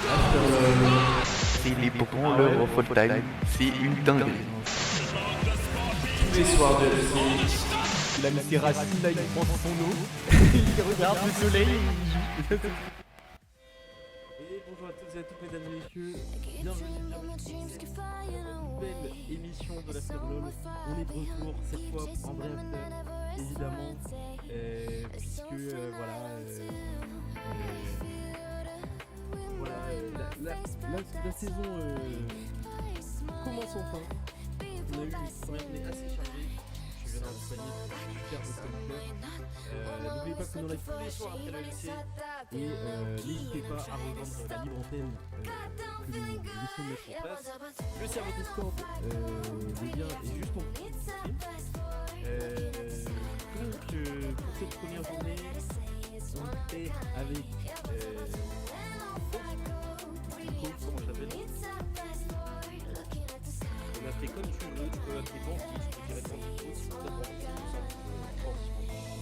Afterlove. C'est les Ah ouais? branleurs en full time, c'est une dinguerie. Tous les soirs de LC. Il a mis ses racines là, il prend son eau, il regarde le soleil et il joue. Et bonjour à tous et à toutes mesdames et messieurs, bienvenue dans une nouvelle émission de l'Afterlove. On est de retour cette fois en vrai after, évidemment, puisque la saison commence enfin. On a eu une première journée assez chargée. Je viens d'accompagner super de chroniqueurs. N'oubliez pas que nous live tous les soirs après le lycée. Et n'hésitez pas à rejoindre la libre antenne que nous laissons mettre en place. Le serveur Discord, le lien est juste en dessous du stream. Pour cette première journée, on fait avec comment je l'appelle. On a fait comme tu veux, tu peux l'appeler Banqui, tu peux dire Banqui, si tu veux Banqui,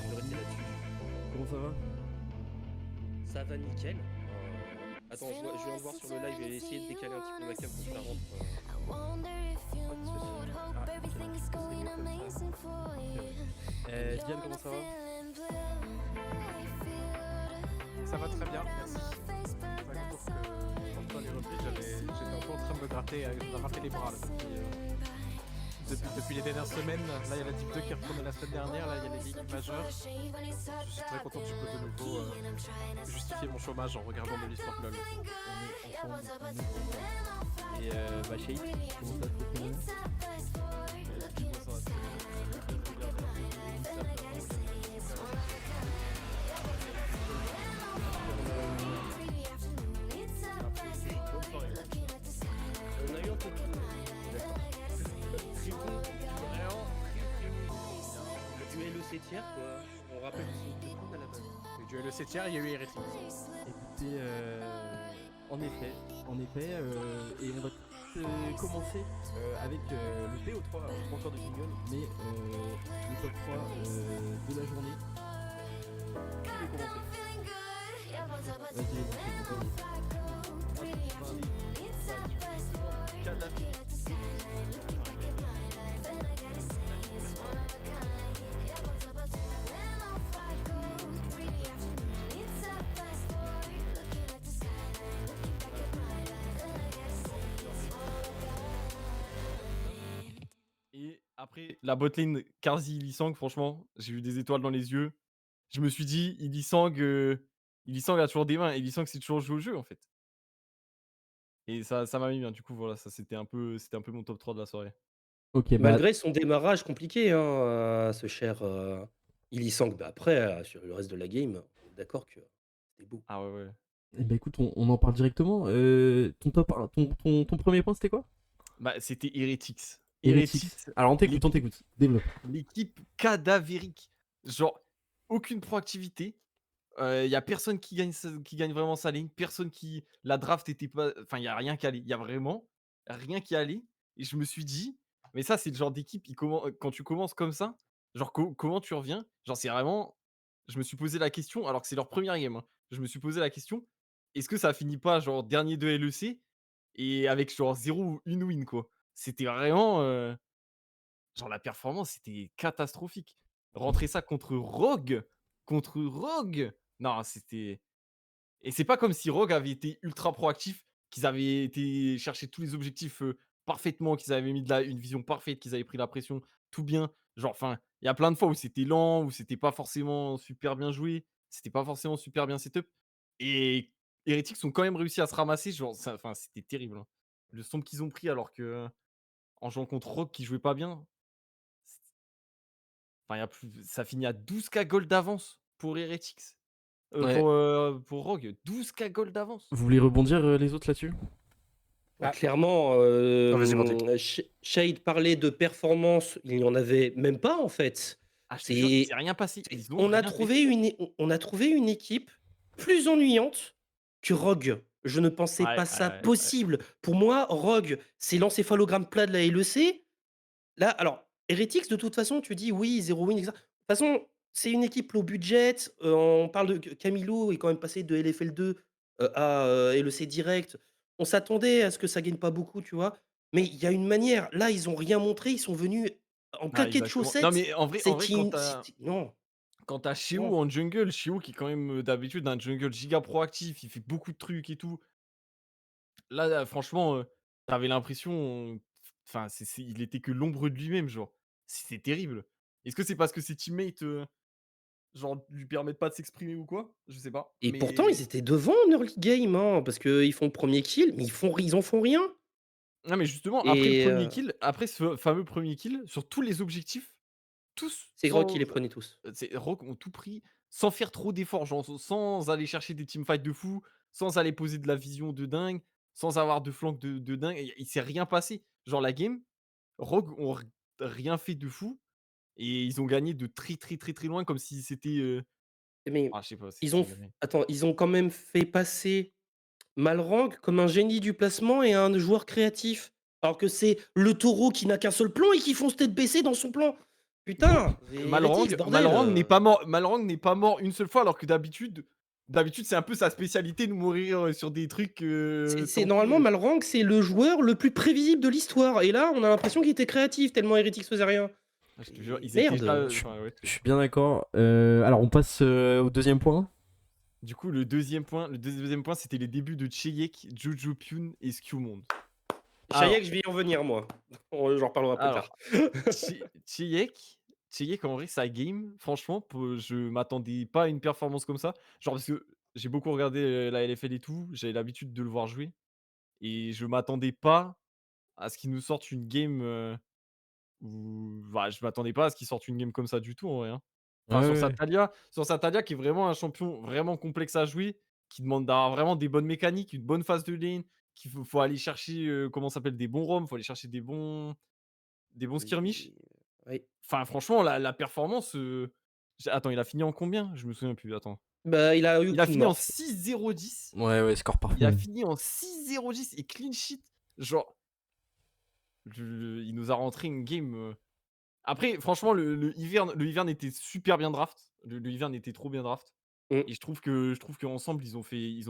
je vais rester là-dessus. Comment ça va? Ça va nickel. Attends, je viens de voir sur le live et essayer de décaler un petit peu ma cam pour que ça rentre. Diane, comment ça va? Ça va très bien, merci. Quand on est repris, j'étais un peu en train de me gratter les bras là, depuis les dernières semaines. Là, il y a la Div 2 qui est retournée la semaine dernière, là, il y a les ligues majeures. Je suis très content que je peux de nouveau justifier mon chômage en regardant de l'e-sport LoL. Et Shade, comment ça se passe? On a eu un peu de tout. Le duel EC tiers, quoi. On rappelle que c'est une technique à la base. Le duel EC tiers, il y a eu Heretics. Écoutez, en effet, et on va commencer avec le PO3, alors pas encore de jingle, mais le top 3 de la journée. Qui veut commencer? Et après, la botlane Karzi Ilisang, franchement, j'ai eu des étoiles dans les yeux. Je me suis dit, Ilisang a toujours des mains. Ilisang, c'est toujours joué au jeu, en fait. Et ça m'a mis bien. Du coup, voilà, ça c'était un peu mon top 3 de la soirée. Ok, Malgré son démarrage compliqué, hein, ce cher Ilisang, bah après, sur le reste de la game, on est d'accord que c'était beau. Ah ouais. écoute, on en parle directement. Ton top 1, ton premier point, c'était quoi? Bah, c'était Heretics. Heretics. Alors, on t'écoute. Développe. L'équipe cadavérique. Genre, aucune proactivité. Il y a personne qui gagne vraiment sa ligne. Personne qui. La draft était pas. Enfin, il y a rien qui allait. Il y a vraiment rien qui allait. Et je me suis dit, mais ça, c'est le genre d'équipe, quand tu commences comme ça, genre, comment tu reviens? Genre, c'est vraiment. Je me suis posé la question, alors que c'est leur première game, hein. Je me suis posé la question, est-ce que ça finit pas, genre, dernier de LEC et avec, genre, 0 ou 1 win, quoi? C'était vraiment. Genre, la performance, c'était catastrophique. Rentrer ça contre Rogue. Non, c'était. Et c'est pas comme si Rogue avait été ultra proactif, qu'ils avaient été chercher tous les objectifs parfaitement, qu'ils avaient mis une vision parfaite, qu'ils avaient pris la pression, tout bien. Genre, enfin, il y a plein de fois où c'était lent, où c'était pas forcément super bien joué, c'était pas forcément super bien setup. Et Heretics ont quand même réussi à se ramasser. Genre, enfin, c'était terrible, hein. Le stomp qu'ils ont pris alors que en jouant contre Rogue qui jouait pas bien. Enfin, ça finit à 12K gold d'avance pour Heretics. Ouais. Pour Rogue, 12K gold d'avance. Vous voulez rebondir les autres là-dessus? Clairement, vas-y, Banqui. Shade parlait de performance, il n'y en avait même pas en fait. Ah, je te jure, il C'est s'est rien passé. Ils ont on a rien trouvé une équipe plus ennuyante que Rogue. Je ne pensais Ouais, pas ça possible. Pour moi, Rogue, c'est l'encéphalogramme plat de la LEC. Là, alors, Heretics, de toute façon, tu dis oui, 0 win, etc. De toute façon, c'est une équipe low budget. On parle de Camilo est quand même passé de LFL2 LEC direct. On s'attendait à ce que ça gagne pas beaucoup, tu vois? Mais il y a une manière. Là, ils ont rien montré, ils sont venus en Ah, claquettes exactement. Non, chaussettes. mais en vrai, C'était une c'était non, quand tu as Sheo non. en jungle, Sheo qui est quand même, d'habitude un jungle giga proactif, il fait beaucoup de trucs et tout. Là, franchement, tu l'impression, enfin, il était que l'ombre de lui-même, genre. C'était terrible. Est-ce que c'est parce que ses teammates, genre, lui permettent pas de s'exprimer ou quoi? Je sais pas, Et pourtant, mais ils étaient devant en early game, hein, parce qu'ils font le premier kill, mais ils en font rien. non, mais justement, après le Et premier kill, après ce fameux premier kill, sur tous les objectifs, tous c'est Grog qui sans les prenait tous. c'est Rock ont tout pris sans faire trop d'efforts, genre sans aller chercher des teamfights de fou, sans aller poser de la vision de dingue, sans avoir de flank de dingue. Il s'est rien passé. Genre la game, Rogue ont rien fait de fou et ils ont gagné de très, très, très, très loin comme si c'était, Mais je sais pas, ils ont rien. attends, ils ont quand même fait passer Malrang comme un génie du placement et un joueur créatif. Alors que c'est le taureau qui n'a qu'un seul plan et qui fonce tête baissée dans son plan. Putain, Heretics, bordel. Malrang n'est pas mort une seule fois alors que d'habitude c'est un peu sa spécialité de mourir, sur des trucs, C'est tant pis, normalement Malrang, c'est le joueur le plus prévisible de l'histoire. Et là, on a l'impression qu'il était créatif tellement Heretics faisait rien. je te jure, ils étaient Merde. là, Je enfin, ouais. je suis bien d'accord. Alors, on passe au deuxième point. Du coup, le deuxième point, c'était les débuts de Cheyek, Jujutpun et Skewmond. Alors Chayek, je vais y en venir, moi. J'en reparlera plus tard. alors, Cheyek, en vrai, sa game, franchement, je m'attendais pas à une performance comme ça. Genre, parce que j'ai beaucoup regardé, la LFL et tout, j'avais l'habitude de le voir jouer et je m'attendais pas à ce qu'il nous sorte une game, bah, je m'attendais pas à ce qu'il sorte une game comme ça du tout, en vrai, hein. Ouais, Enfin, ouais. sur sa Taliyah qui est vraiment un champion vraiment complexe à jouer, qui demande d'avoir vraiment des bonnes mécaniques, une bonne phase de lane, qu'il faut aller chercher, comment ça s'appelle? Des bons roams, faut aller chercher des bons skirmish. Oui, oui. Enfin, franchement, la performance, attends, il a fini en combien? Je me souviens plus, attends. Bah, il a eu Il a King fini en Morph. 6-0-10. Ouais, ouais, score Il a parfait. fini en 6-0-10 et clean sheet. Genre, il nous a rentré une game, après, franchement, le Ivern était super bien draft. Le Ivern était trop bien draft. Mm. Et je trouve qu'ensemble, ils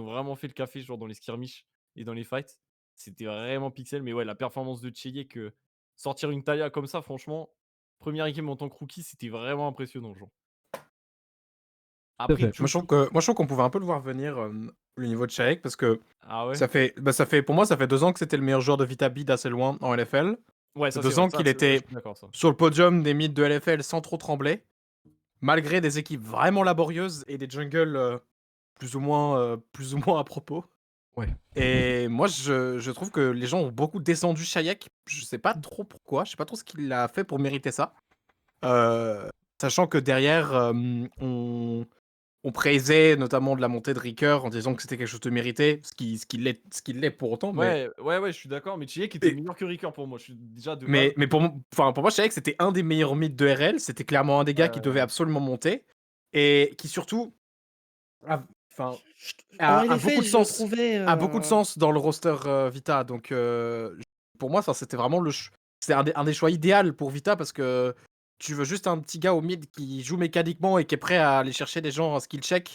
ont vraiment fait le café, genre dans les skirmishes et dans les fights. C'était vraiment pixel. Mais ouais, la performance de Cheyek, sortir une Talia comme ça, franchement, première game en tant que rookie, c'était vraiment impressionnant, genre. Tout à Après, fait. Moi, je trouve qu'on pouvait un peu le voir venir, le niveau de Shaek, parce que ah ouais? pour moi, ça fait 2 ans que c'était le meilleur joueur de Vitabi d'assez loin en LFL. Ouais, Ça ça fait c'est 2 vrai. ans Ça, qu'il ouais, je était suis d'accord, ça. sur le podium des mythes de LFL sans trop trembler, malgré des équipes vraiment laborieuses et des jungles plus ou moins à propos. Ouais. Et moi, je trouve que les gens ont beaucoup descendu Shaek. Je sais pas trop pourquoi, je sais pas trop ce qu'il a fait pour mériter ça. Sachant que derrière, on praisait notamment de la montée de Ricker en disant que c'était quelque chose de mérité, ce qui l'est pour autant, mais Ouais, ouais, ouais, je suis d'accord. Mais Cheyek était et meilleur que Ricker pour moi. Je suis déjà de base. mais pour moi, je savais que c'était un des meilleurs mythes de RL, c'était clairement un des gars Ouais, qui ouais, devait ouais. absolument monter et qui surtout a enfin, En a beaucoup LFL, de je le sens trouvais. dans le roster, Vita, donc pour moi, enfin, c'était vraiment c'est un des choix idéal pour Vita parce que tu veux juste un petit gars au mid qui joue mécaniquement et qui est prêt à aller chercher des gens en skill check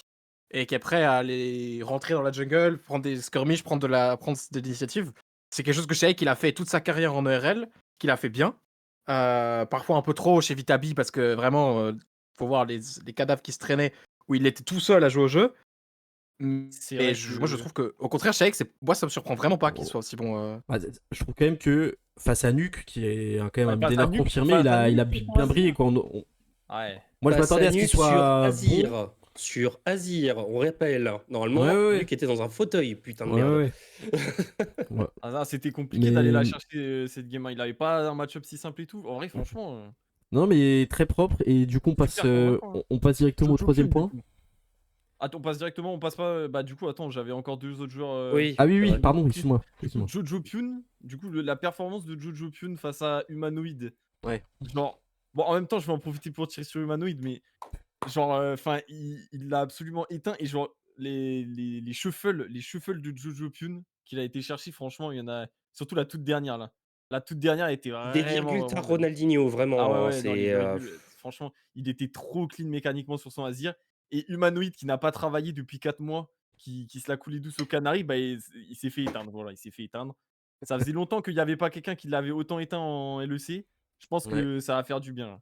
et qui est prêt à aller rentrer dans la jungle, prendre des skirmishes, prendre de l'initiative. C'est quelque chose que Shake, il a fait toute sa carrière en ERL, qu'il a fait bien. Parfois un peu trop chez Vitabi parce que vraiment, faut voir les cadavres qui se traînaient où il était tout seul à jouer au jeu. C'est Mais vrai moi, je que. trouve que, au contraire, Shake, moi, ça me surprend vraiment pas qu'il Oh. soit aussi bon. Bah, je trouve quand même que face à Nuke, qui est quand même Ouais, un midlaner confirmé, face à il a Nuke et bien brillé, quoi. Ouais. Moi, je m'attendais à ce qu'il Nuke sur soit bon. Azir. Sur Azir, on rappelle. Ouais, Normalement, ouais, Nuke était dans un fauteuil, putain de ouais. merde. Ouais, ouais. Ah non, c'était compliqué Mais d'aller la chercher, cette game, hein. Il avait pas un match-up si simple et tout. En vrai, franchement, non, mais très propre. Et du coup, super convaincant, hein. on passe directement au Jojo troisième Pyun, du point. coup. Attends, on passe directement, on passe pas. Bah, du coup, attends, j'avais encore deux autres joueurs. Oui, Ah oui, c'est oui, vrai. pardon, excuse-moi. Du coup, Jojo Pyun, du coup, la performance de Jojo Pyun face à Humanoid. Ouais. Genre, bon, en même temps, je vais en profiter pour tirer sur Humanoid, mais genre, enfin, il l'a absolument éteint. Et genre, les shuffles de Jojo Pyun qu'il a été chercher, franchement, il y en a. Surtout la toute dernière, là. La toute dernière était Des vraiment, virgules vraiment tard bien. Ronaldinho, Ah ouais, vraiment, hein, ouais, dans les c'est. virgules, franchement, il était trop clean mécaniquement sur son Azir. Et Humanoid qui n'a pas travaillé depuis 4 mois qui se la coulait douce aux Canaries, bah, il s'est fait éteindre, voilà, il s'est fait éteindre. Ça faisait longtemps qu'il y avait pas quelqu'un qui l'avait autant éteint en LEC. Je pense Ouais. que ça va faire du bien, là.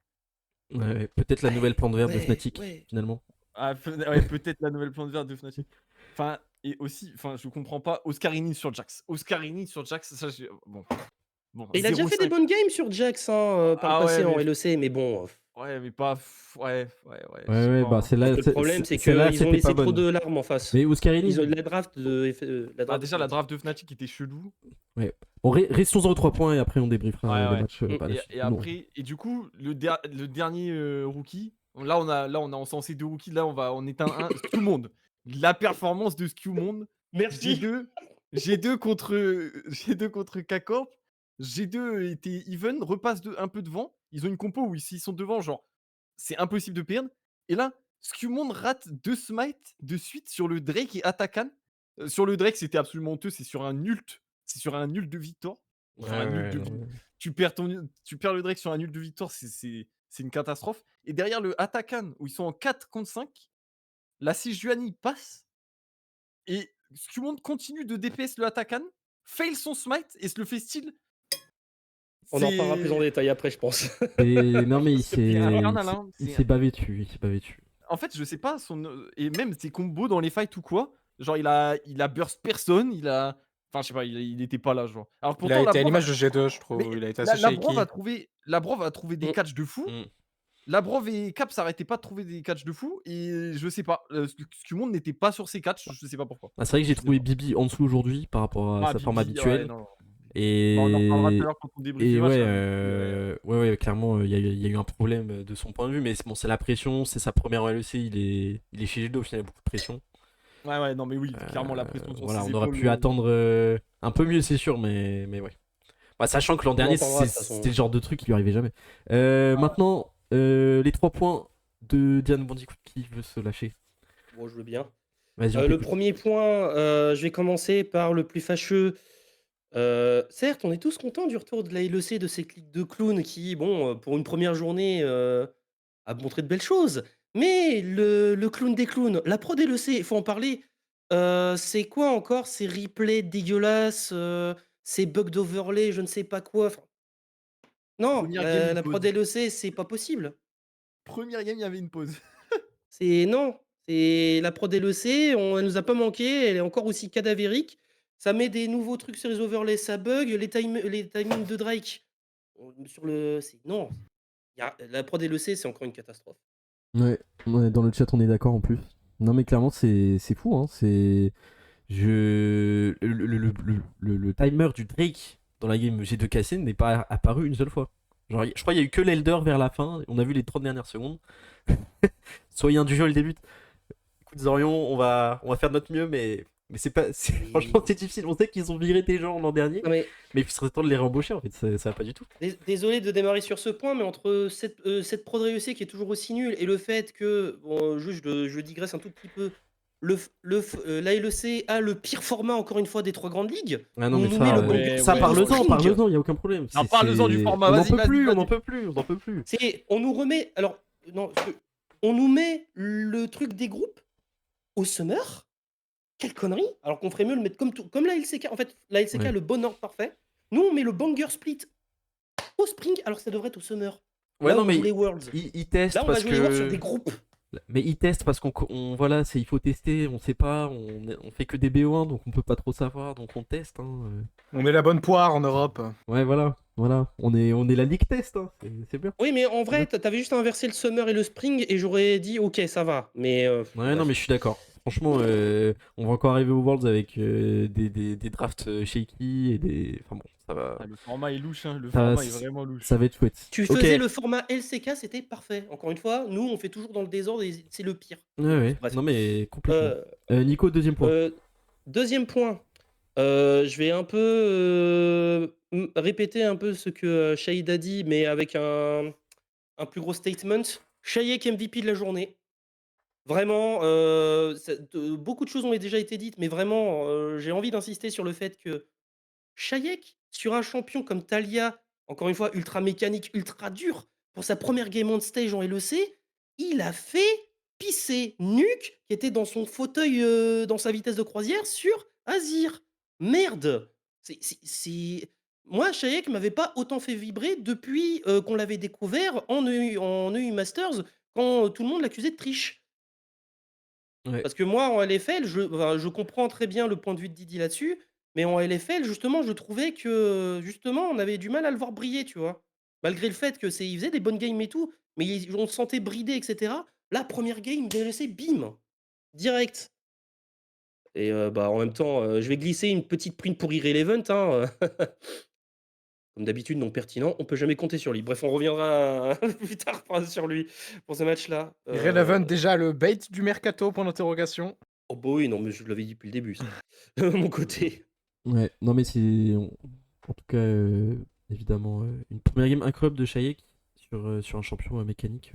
Ouais, peut-être la nouvelle plante verte de Ouais, Fnatic, ouais. finalement. Ah, ouais, peut-être la nouvelle plante verte de Fnatic. Enfin, et aussi, enfin, je comprends pas, Oscarini sur Jax. Oscarini sur Jax, ça, bon, Et il a déjà fait des 0,5. bonnes games sur Jax par le Ah passé ouais, en mais LEC, mais bon. ouais, mais pas, ouais, je Ouais, sais ouais, pas, bah hein. celle-là, Le problème, c'est celle-là, qu'ils ont c'était pas laissé trop bonne. de larmes en face. Mais Ils ont Oscarini, la draft de Bah, Fnatic. déjà, la draft de Fnatic était chelou. ouais. Bon, restons-en aux 3 points et après on débriefera Ouais, les ouais. matchs par la suite. Et Non. après, et du coup, le dernier rookie, là, on a encensé 2 rookies, là, on éteint un. Skew-Monde. La performance de Skew-Monde. Merci. G2 contre G2 contre K-Corp. G2 était even, repasse un peu devant. Ils ont une compo où s'ils sont devant, genre, c'est impossible de perdre. Et là, Skew-Monde rate 2 smites de suite sur le Drake et Atakan. Sur le Drake, c'était absolument honteux, c'est sur un ult. C'est sur un nul de victoire. Ouais, Enfin, un nul ouais, de non, vi ouais. tu perds le Drake sur un nul de victoire, c'est une catastrophe. Et derrière le Atakan, où ils sont en 4 contre 5, la Sejuani passe et Skumond continue de DPS le Atakan, fail son smite et se le fait steal. On en reparlera plus en C'est détail après, je pense. Non, mais c'est infernal, hein. il s'est bavé dessus. Il s'est bavé dessus. En fait, je sais pas et même ses combos dans les fights ou quoi, genre il a burst personne, enfin je sais pas, il était pas là, genre. Alors Il a pourtant été à Labrov l'image de G2, je mais trouve. Il a été assez Labrov shaky. a trouvé des Mm. catchs de fou. Mm. Labrov et Cap s'arrêtaient pas de trouver des catchs de fou et je sais pas, Skumond n'était pas sur ses catchs, je sais pas pourquoi. Ah, c'est vrai que j'ai Je sais trouvé pas. Bibi en dessous aujourd'hui par rapport à sa forme Bibi, ouais, habituelle. non. Bah, on en reparlera tout à Et, l'heure quand on débriefe et le match, ouais, hein, mais ouais, clairement, il y a eu un problème de son point de vue. Mais bon, c'est la pression, c'est sa première en LEC. Il est chez G2 au final, il y a beaucoup de pression. ouais, non, mais oui, clairement la pression sur Voilà, ses on aurait épaules. pu attendre un peu mieux, c'est sûr, mais ouais. Bah, sachant que l'an en dernier, parlera, de toute façon. c'était le genre de truc qui lui arrivait jamais. Maintenant, les 3 points de Diane Bandicoot qui veut se lâcher. Bon, je veux bien. Vas-y, on Le t'écoute. premier point, je vais commencer par le plus fâcheux. Certes, on est tous contents du retour de la LEC, de ces clics de clown qui, bon, pour une première journée, a montré de belles choses. Mais le clown des clowns, la prod LEC, il faut en parler. C'est quoi encore ces replays dégueulasses, ces bugs d'overlay, je ne sais pas quoi. Enfin, non, Première game, une la pause. prod LEC, c'est pas possible. Première game, il y avait une pause. Non, c'est la prod LEC, elle nous a pas manqué, elle est encore aussi cadavérique. Ça met des nouveaux trucs sur les overlays, ça bug, les timings de Drake sur le. Non, la prod LEC, c'est encore une catastrophe. Ouais, dans le chat, on est d'accord en plus. Non, mais clairement, c'est fou. Hein. Le timer du Drake dans la game G2KC n'est pas apparu une seule fois. Genre, je crois qu'il y a eu que l'Elder vers la fin. On a vu les 30 dernières secondes. Soyez indulgents le début. Écoute, Zorion, on va faire de notre mieux, mais c'est pas. Franchement, c'est difficile. On sait qu'ils ont viré des gens l'an dernier, Non, mais mais il serait temps de les réembaucher en fait. Ça va pas du tout. désolé de démarrer sur ce point, mais entre cette prod LEC qui est toujours aussi nulle et le fait que, bon, je digresse un tout petit peu, la LEC a le pire format, encore une fois, des 3 grandes ligues. Ah non, On mais nous met le ouais, ça ouais. parle-en, Spring. il y a aucun problème. Non, parle-en du format, On n'en vas-y, peut vas-y, plus, vas-y. on n'en peut plus, on n'en peut plus. On nous remet. Alors, non, on nous met le truc des groupes au summer. Quelle connerie! Alors qu'on ferait mieux le mettre comme la LCK. En fait, la LCK a Ouais. le bon ordre parfait. Nous, on met le banger split au spring, alors que ça devrait être au summer. Ouais, Là, non, on mais joue les Worlds. il teste Là, on va parce jouer les Worlds sur des que. groupes. Mais il teste parce voilà, il faut tester, on sait pas, on fait que des BO1 donc on peut pas trop savoir, donc on teste. Hein. On est la bonne poire en Europe. Ouais, voilà, on est la Ligue Test, hein. C'est bien. Oui, mais en vrai, t'avais juste à inverser le summer et le spring, et j'aurais dit ok, ça va. Mais Ouais, bref. non, mais je suis d'accord. Franchement, on va encore arriver aux Worlds avec des drafts shaky et des. Enfin bon, ça va. Ah, le format est louche, hein. Le Ça va, format est vraiment louche. Ça va être chouette. Tu Ok. faisais le format LCK, c'était parfait. Encore une fois, nous, on fait toujours dans le désordre et c'est le pire. Ouais, Bref. non mais complètement. Euh, Nico, deuxième point. Deuxième point, je vais un peu répéter un peu ce que Shahid a dit, mais avec un plus gros statement. Shayek MVP de la journée. Vraiment, beaucoup de choses ont déjà été dites, mais vraiment, j'ai envie d'insister sur le fait que Shayek, sur un champion comme Talia, encore une fois, ultra mécanique, ultra dur, pour sa première game on stage en LEC, il a fait pissé Nuke, qui était dans son fauteuil, dans sa vitesse de croisière, sur Azir. Merde! Moi, Shayek m'avait pas autant fait vibrer depuis, qu'on l'avait découvert en EU Masters, quand tout le monde l'accusait de triche. Ouais. Parce que moi, en LFL, je comprends très bien le point de vue de Didi là-dessus, mais en LFL, justement, je trouvais que, justement, on avait du mal à le voir briller, tu vois? Malgré le fait il faisait des bonnes games et tout, mais on le sentait bridé et cetera. La première game, DLC, bim! Direct. Et bah, en même temps, je vais glisser une petite prune pour Irrelevant, hein, comme d'habitude, non pertinent. On peut jamais compter sur lui. Bref, on reviendra plus tard sur lui, pour ce match-là. Irrelevant, déjà le bait du mercato, point d'interrogation. Oh bah oui, non, mais je l'avais dit depuis le début, ça. De mon côté. Ouais, non mais c'est en tout cas évidemment une première game incroyable de Shayek sur un champion mécanique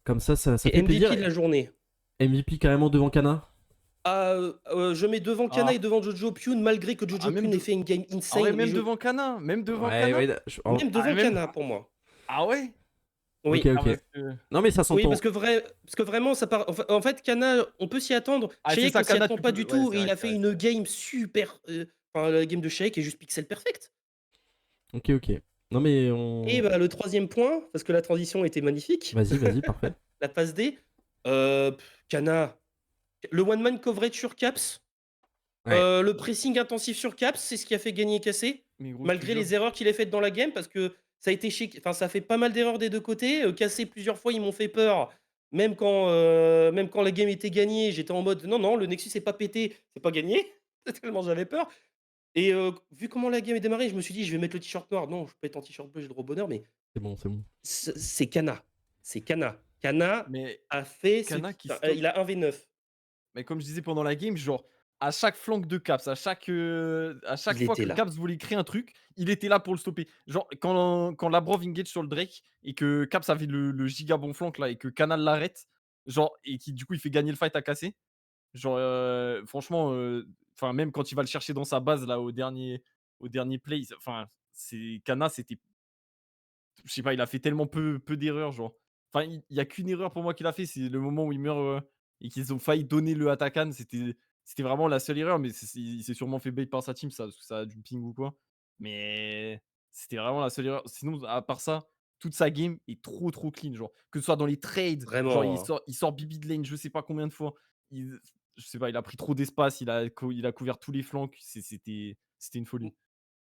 comme ça Et fait MVP plaisir. de la journée. MVP carrément devant Kana. Je mets devant Kana Ah. et devant Jojo Pyun, malgré que Jojo même Pyun de- ait fait une game Ah insane. ouais, mais même je- devant Kana, même devant Ouais, Kana. ouais, Même devant même- Kana, pour moi. Ah ouais. Oui. Ok, Ah, ok. parce que- Non mais ça Oui, s'entend. parce que vraiment, ça part. En fait, Kana, on peut s'y attendre. Ah, c'est Shayek, ça, on s'y Kana, attend tu pas peux- du ouais, tout. c'est Et il vrai, a c'est fait vrai. une game super. Enfin, la game de Shayek est juste pixel perfect. Ok, ok. Non mais on. Et bah, le troisième point, parce que la transition était magnifique. Vas-y, parfait. La passe D. Kana. Le one-man coverage sur Caps. Ouais. Le pressing intensif sur Caps, c'est ce qui a fait gagner et casser. Mais gros, je te Malgré jure. les erreurs qu'il a faites dans la game, parce que ça a été chic. Enfin, ça fait pas mal d'erreurs des deux côtés. Cassé plusieurs fois, ils m'ont fait peur. Même quand la game était gagnée, j'étais en mode non, le Nexus est pas pété, c'est pas gagné. Tellement j'avais peur. Et vu comment la game est démarrée, je me suis dit, je vais mettre le t-shirt noir. Non, je peux être en t-shirt bleu, j'ai le gros bonheur, mais C'est bon, c'est bon. c'est Kana. C'est Kana. Kana Mais a fait. Kana qui Enfin, stop. il a 1v9. Mais comme je disais pendant la game, genre, à chaque flank de Caps, à chaque Il fois était que là. Caps voulait créer un truc, il était là pour le stopper. Genre, quand Labrov engage sur le Drake et que Caps avait le giga bon flank là et que Canal l'arrête, genre, et qui du coup il fait gagner le fight à casser. Genre, franchement, enfin, même quand il va le chercher dans sa base là au dernier play, enfin, c'est Kana, c'était, je sais pas, il a fait tellement peu d'erreurs, genre. Enfin, il y a qu'une erreur pour moi qu'il a fait, c'est le moment où il meurt, et qu'ils ont failli donner le Atakan. C'était vraiment la seule erreur, mais il s'est sûrement fait bait par sa team, ça, parce que ça a du ping ou quoi. Mais c'était vraiment la seule erreur. Sinon, à part ça, toute sa game est trop clean, genre. Que ce soit dans les trades, genre Vraiment. il sort BB de lane je sais pas combien de fois. Je sais pas, il a pris trop d'espace, il a couvert tous les flancs, c'était une folie.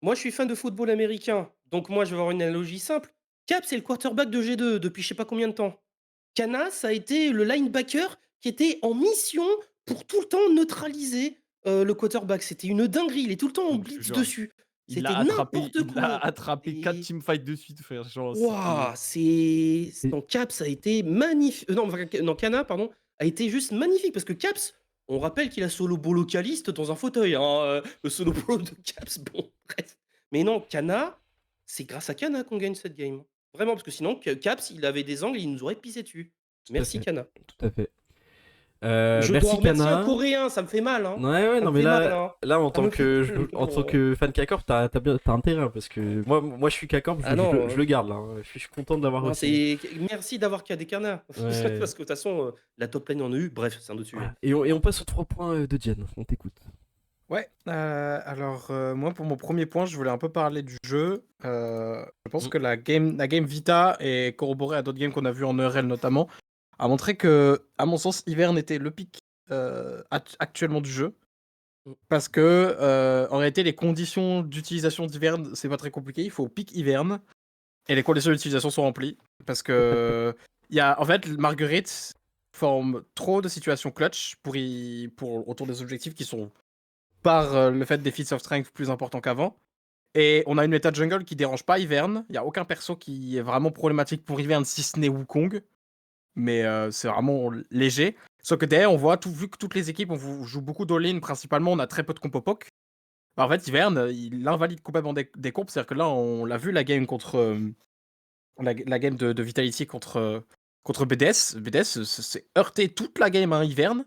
Moi, je suis fan de football américain, donc moi, je vais avoir une analogie simple. Cap, c'est le quarterback de G2 depuis je sais pas combien de temps. Kana, ça a été le linebacker qui était en mission pour tout le temps neutraliser le quarterback. C'était une dinguerie. Il est tout le temps en Non, mais je te blitz jure, dessus. il C'était l'a attrapé, n'importe il l'a quoi. attrapé 4 Et teamfights de suite, frère. Genre, waouh, c'était. non, Caps a été magnifique. Non, enfin, non, Kana, pardon, a été juste magnifique parce que Caps, on rappelle qu'il a solo localiste dans un fauteuil, hein, le solo bolo de Caps, bon, bref. Mais non, Kana, c'est grâce à Kana qu'on gagne cette game. Vraiment, parce que sinon, Caps, il avait des angles, il nous aurait pissé dessus. Tout à Merci fait. Kana. Tout à fait. Je dois Merci remercier un Kana. Coréen, ça me fait mal, hein. Ouais, Ça non me mais fait mal, là, hein. là en Ça tant me fait que mal. en tant que fan K-Corp, t'as un terrain parce que moi je suis K-Corp, Ah non, je le garde là. Hein. Je suis content de l'avoir Non, aussi. merci d'avoir cadé Kana. Ouais. Parce que de toute façon, la top lane en EU, bref, c'est un autre sujet. Voilà. Et on passe aux 3 points de Jen. On t'écoute. Ouais, alors moi pour mon premier point, je voulais un peu parler du jeu. Je pense que la game Vita, et corroborée à d'autres games qu'on a vu en ERL notamment, a montré que, à mon sens, Ivern était le pick actuellement du jeu. Parce que en réalité, les conditions d'utilisation d'Ivern, c'est pas très compliqué. Il faut pick Ivern et les conditions d'utilisation sont remplies. Parce que en fait, Marguerite forme trop de situations clutch pour autour des objectifs qui sont par le fait des feats of strength plus importants qu'avant. Et on a une méta jungle qui dérange pas Ivern. Il n'y a aucun perso qui est vraiment problématique pour Ivern si ce n'est Wukong. Mais c'est vraiment léger. Sauf que derrière, on voit, vu que toutes les équipes, on joue beaucoup d'all-in principalement, on a très peu de compo poke. En fait, Ivern, il invalide complètement des compos. C'est-à-dire que là, on l'a vu la game contre. La game de Vitality contre BDS. BDS s'est heurté toute la game à Ivern.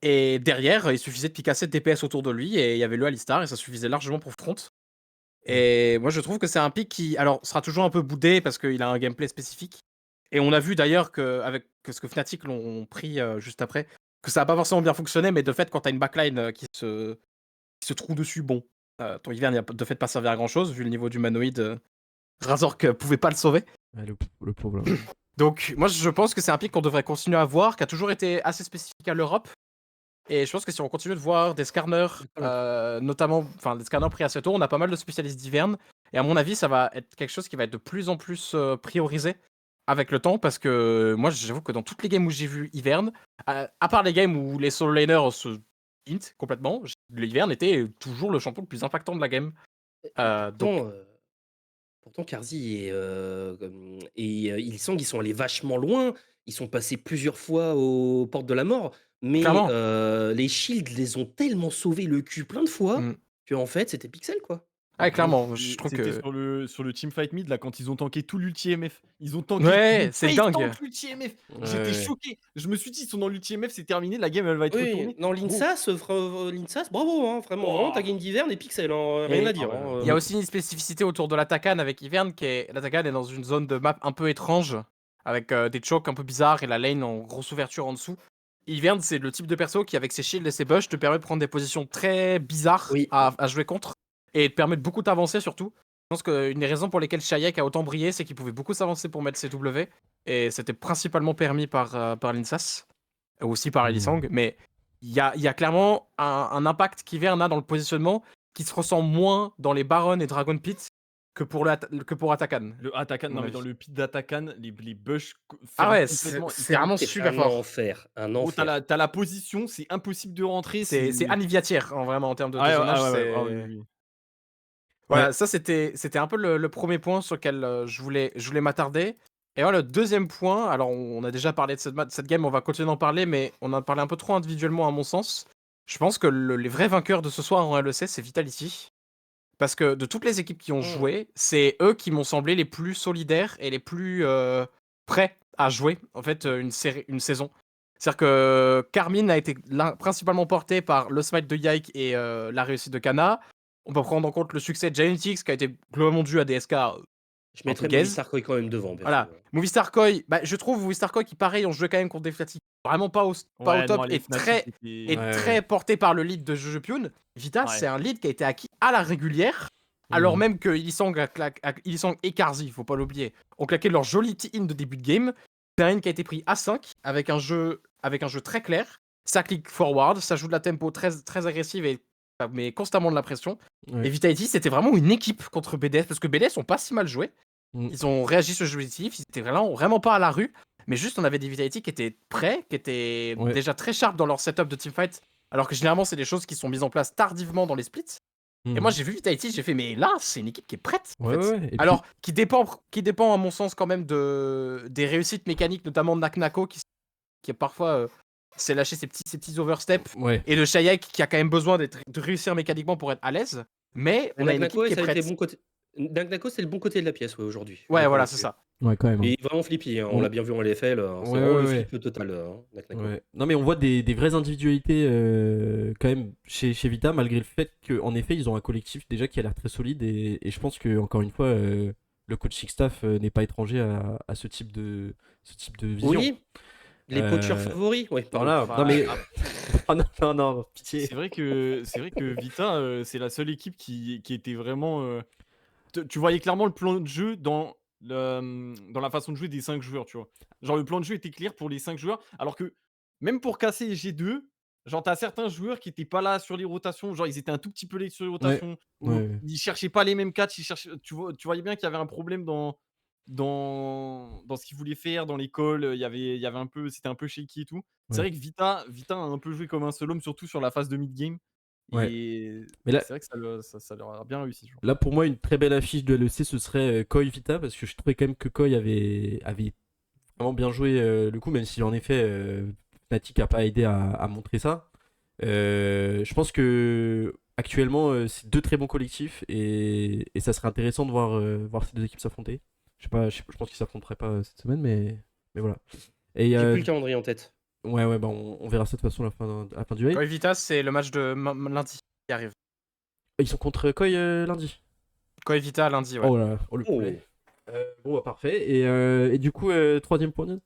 Et derrière, il suffisait de piquer assez de DPS autour de lui et il y avait le Alistar et ça suffisait largement pour front. Et moi, je trouve que c'est un pick qui, alors, sera toujours un peu boudé parce qu'il a un gameplay spécifique Et on a vu d'ailleurs qu'avec ce que Fnatic l'ont pris juste après, que ça n'a pas forcément bien fonctionné, mais de fait, quand tu as une backline qui se trouve dessus, bon, ton Ivern, il a de fait pas servi à grand chose, vu le niveau d'humanoïde. Razork pouvait pas le sauver. Ouais, le pauvre là. Donc, moi, je pense que c'est un pick qu'on devrait continuer à voir, qui a toujours été assez spécifique à l'Europe. Et je pense que si on continue de voir des scanners, notamment, enfin, des scanners pris assez tôt, on a pas mal de spécialistes d'Ivern. Et à mon avis, ça va être quelque chose qui va être de plus en plus priorisé avec le temps, parce que moi, j'avoue que dans toutes les games où j'ai vu Ivern, à part les games où les solo laners se int complètement, l'Ivern était toujours le champion le plus impactant de la game. Donc, Pourtant, Carzy ils sont allés vachement loin. Ils sont passés plusieurs fois aux portes de la mort. Mais Clairement. les shields les ont tellement sauvé le cul plein de fois Mm. que en fait, c'était Pixel, quoi. Ouais, clairement, je trouve C'était que. sur le teamfight mid, là, quand ils ont tanké tout l'ulti MF. Ils ont tanké. Ouais, ils ont c'est face dingue. tank l'ulti MF. J'étais Ouais. choqué. Je me suis dit, ils sont dans l'ulti MF, c'est terminé, la game, elle va être Oui, retournée. non, Gros. l'Insas, bravo, hein, vraiment, ta game d'Ivern et Pixel, hein, rien Et- à dire. Ah ouais, hein, Il y a aussi une spécificité autour de l'Atakan avec Ivern, l'Atakan est dans une zone de map un peu étrange, avec des chokes un peu bizarres et la lane en grosse ouverture en dessous. Ivern, c'est le type de perso qui, avec ses shields et ses bush, te permet de prendre des positions très bizarres Oui. à jouer contre, et te permet de beaucoup t'avancer surtout. Je pense qu'une des raisons pour lesquelles Shayek a autant brillé, c'est qu'il pouvait beaucoup s'avancer pour mettre ses W, et c'était principalement permis par l'Insas, ou aussi par Elisang, mais il y a clairement un impact qu'Ivern a dans le positionnement qui se ressent moins dans les Baron et Dragon Pit que pour Atakan. Le Atakan, non, mais dans le pit d'Atakan, les bush. Ah ouais, complètement. c'est vraiment C'est super un fort. enfer, un Gros, enfer. t'as la position, c'est impossible de rentrer. C'est Anniviatière, vraiment, en termes de Ah ouais, zonage. ah ouais, c'est- ah oui, oui. Voilà, ça c'était un peu le premier point sur lequel je voulais m'attarder. Et voilà, le deuxième point, alors on a déjà parlé de cette game, on va continuer d'en parler, mais on en a parlé un peu trop individuellement à mon sens. Je pense que les vrais vainqueurs de ce soir en LEC, c'est Vitality. Parce que de toutes les équipes qui ont joué, c'est eux qui m'ont semblé les plus solidaires et les plus prêts à jouer, en fait, une saison. C'est-à-dire que Carmine a été principalement porté par le smite de Yike et la réussite de Kana. On peut prendre en compte le succès de Genetics qui a été globalement dû à DSK. Je mettrais Gaze. Movistar Koi quand même devant. Voilà. Movistar Koi, je trouve Movistar Koi qui, pareil, on jouait quand même contre des Fnatic vraiment pas au Ouais, top non, les et Fnatic, c'était- très porté par le lead de Jojo Pyun. Vita, Ouais. c'est un lead qui a été acquis à la régulière, alors même que Ilisang et Karzi, faut pas l'oublier, ont claqué leur joli in de début de game. C'est un in qui a été pris à 5 avec un jeu très clair. Ça clique forward, ça joue de la tempo très, très agressive et ça met constamment de la pression. Ouais. Et Vitality, c'était vraiment une équipe contre BDS parce que BDS ont pas si mal joué. Mm. Ils ont réagi sur le jeu positif, ils étaient vraiment pas à la rue, mais juste on avait des Vitality qui étaient prêts, qui étaient Ouais. déjà très sharp dans leur setup de teamfight, alors que généralement c'est des choses qui sont mises en place tardivement dans les splits. Et moi j'ai vu Vitality, j'ai fait mais là c'est une équipe qui est prête. En Ouais, fait. ouais. Et Alors qui dépend à mon sens quand même des réussites mécaniques, notamment de Naknako qui parfois s'est lâché ses petits oversteps, puis- ouais. et de Shayek qui a quand même besoin de réussir mécaniquement pour être à l'aise. Mais on a une équipe qui est prête. Naknako, c'est le bon côté de la pièce, ouais, aujourd'hui. Ouais, voilà, c'est ça. Ouais, quand même. Il est vraiment flippy, hein, on Ouais. l'a bien vu en LFL, c'est Ouais, vraiment ouais, le ouais. flip total, Naknako. Ouais. Non, mais on voit des vraies individualités quand même chez Vita, malgré le fait qu'en effet, ils ont un collectif déjà qui a l'air très solide. Et je pense que, encore une fois, le coaching staff n'est pas étranger à ce type de vision. Oui, les poachers favoris, oui. Voilà. Enfin, Non, mais. Oh, non, pitié. C'est vrai que Vita, c'est la seule équipe qui était vraiment. Tu voyais clairement le plan de jeu dans la façon de jouer des 5 joueurs, tu vois. Genre, le plan de jeu était clair pour les 5 joueurs, alors que même pour casser G2, genre, t'as certains joueurs qui étaient pas là sur les rotations, genre, ils étaient un tout petit peu late sur les rotations, ou ouais. ils cherchaient pas les mêmes catchs, tu voyais bien qu'il y avait un problème dans ce qu'ils voulaient faire, dans les calls, il y avait un peu, c'était un peu shaky et tout. C'est Ouais. vrai que Vita a un peu joué comme un seul homme, surtout sur la phase de mid-game. Ouais. Et Mais là- c'est vrai que ça leur a bien réussi. Genre. Là, pour moi, une très belle affiche de LEC, ce serait Koi Vita, parce que je trouvais quand même que Koi avait vraiment bien joué le coup, même si en effet, Fnatic n'a pas aidé à montrer ça. Je pense que actuellement, c'est deux très bons collectifs, et ça serait intéressant de voir ces deux équipes s'affronter. Je sais pas, je pense qu'ils s'affronteraient pas cette semaine, mais voilà. Et J'ai plus le calendrier en tête. ouais, bah on verra ça de toute façon à la fin du raid. Koi Vita, c'est le match de lundi qui arrive. Ils sont contre Koi lundi. Koi Vita lundi, ouais. Oh là, oh le Oh. poulet. Bon, bah, parfait. Et du coup, troisième point net.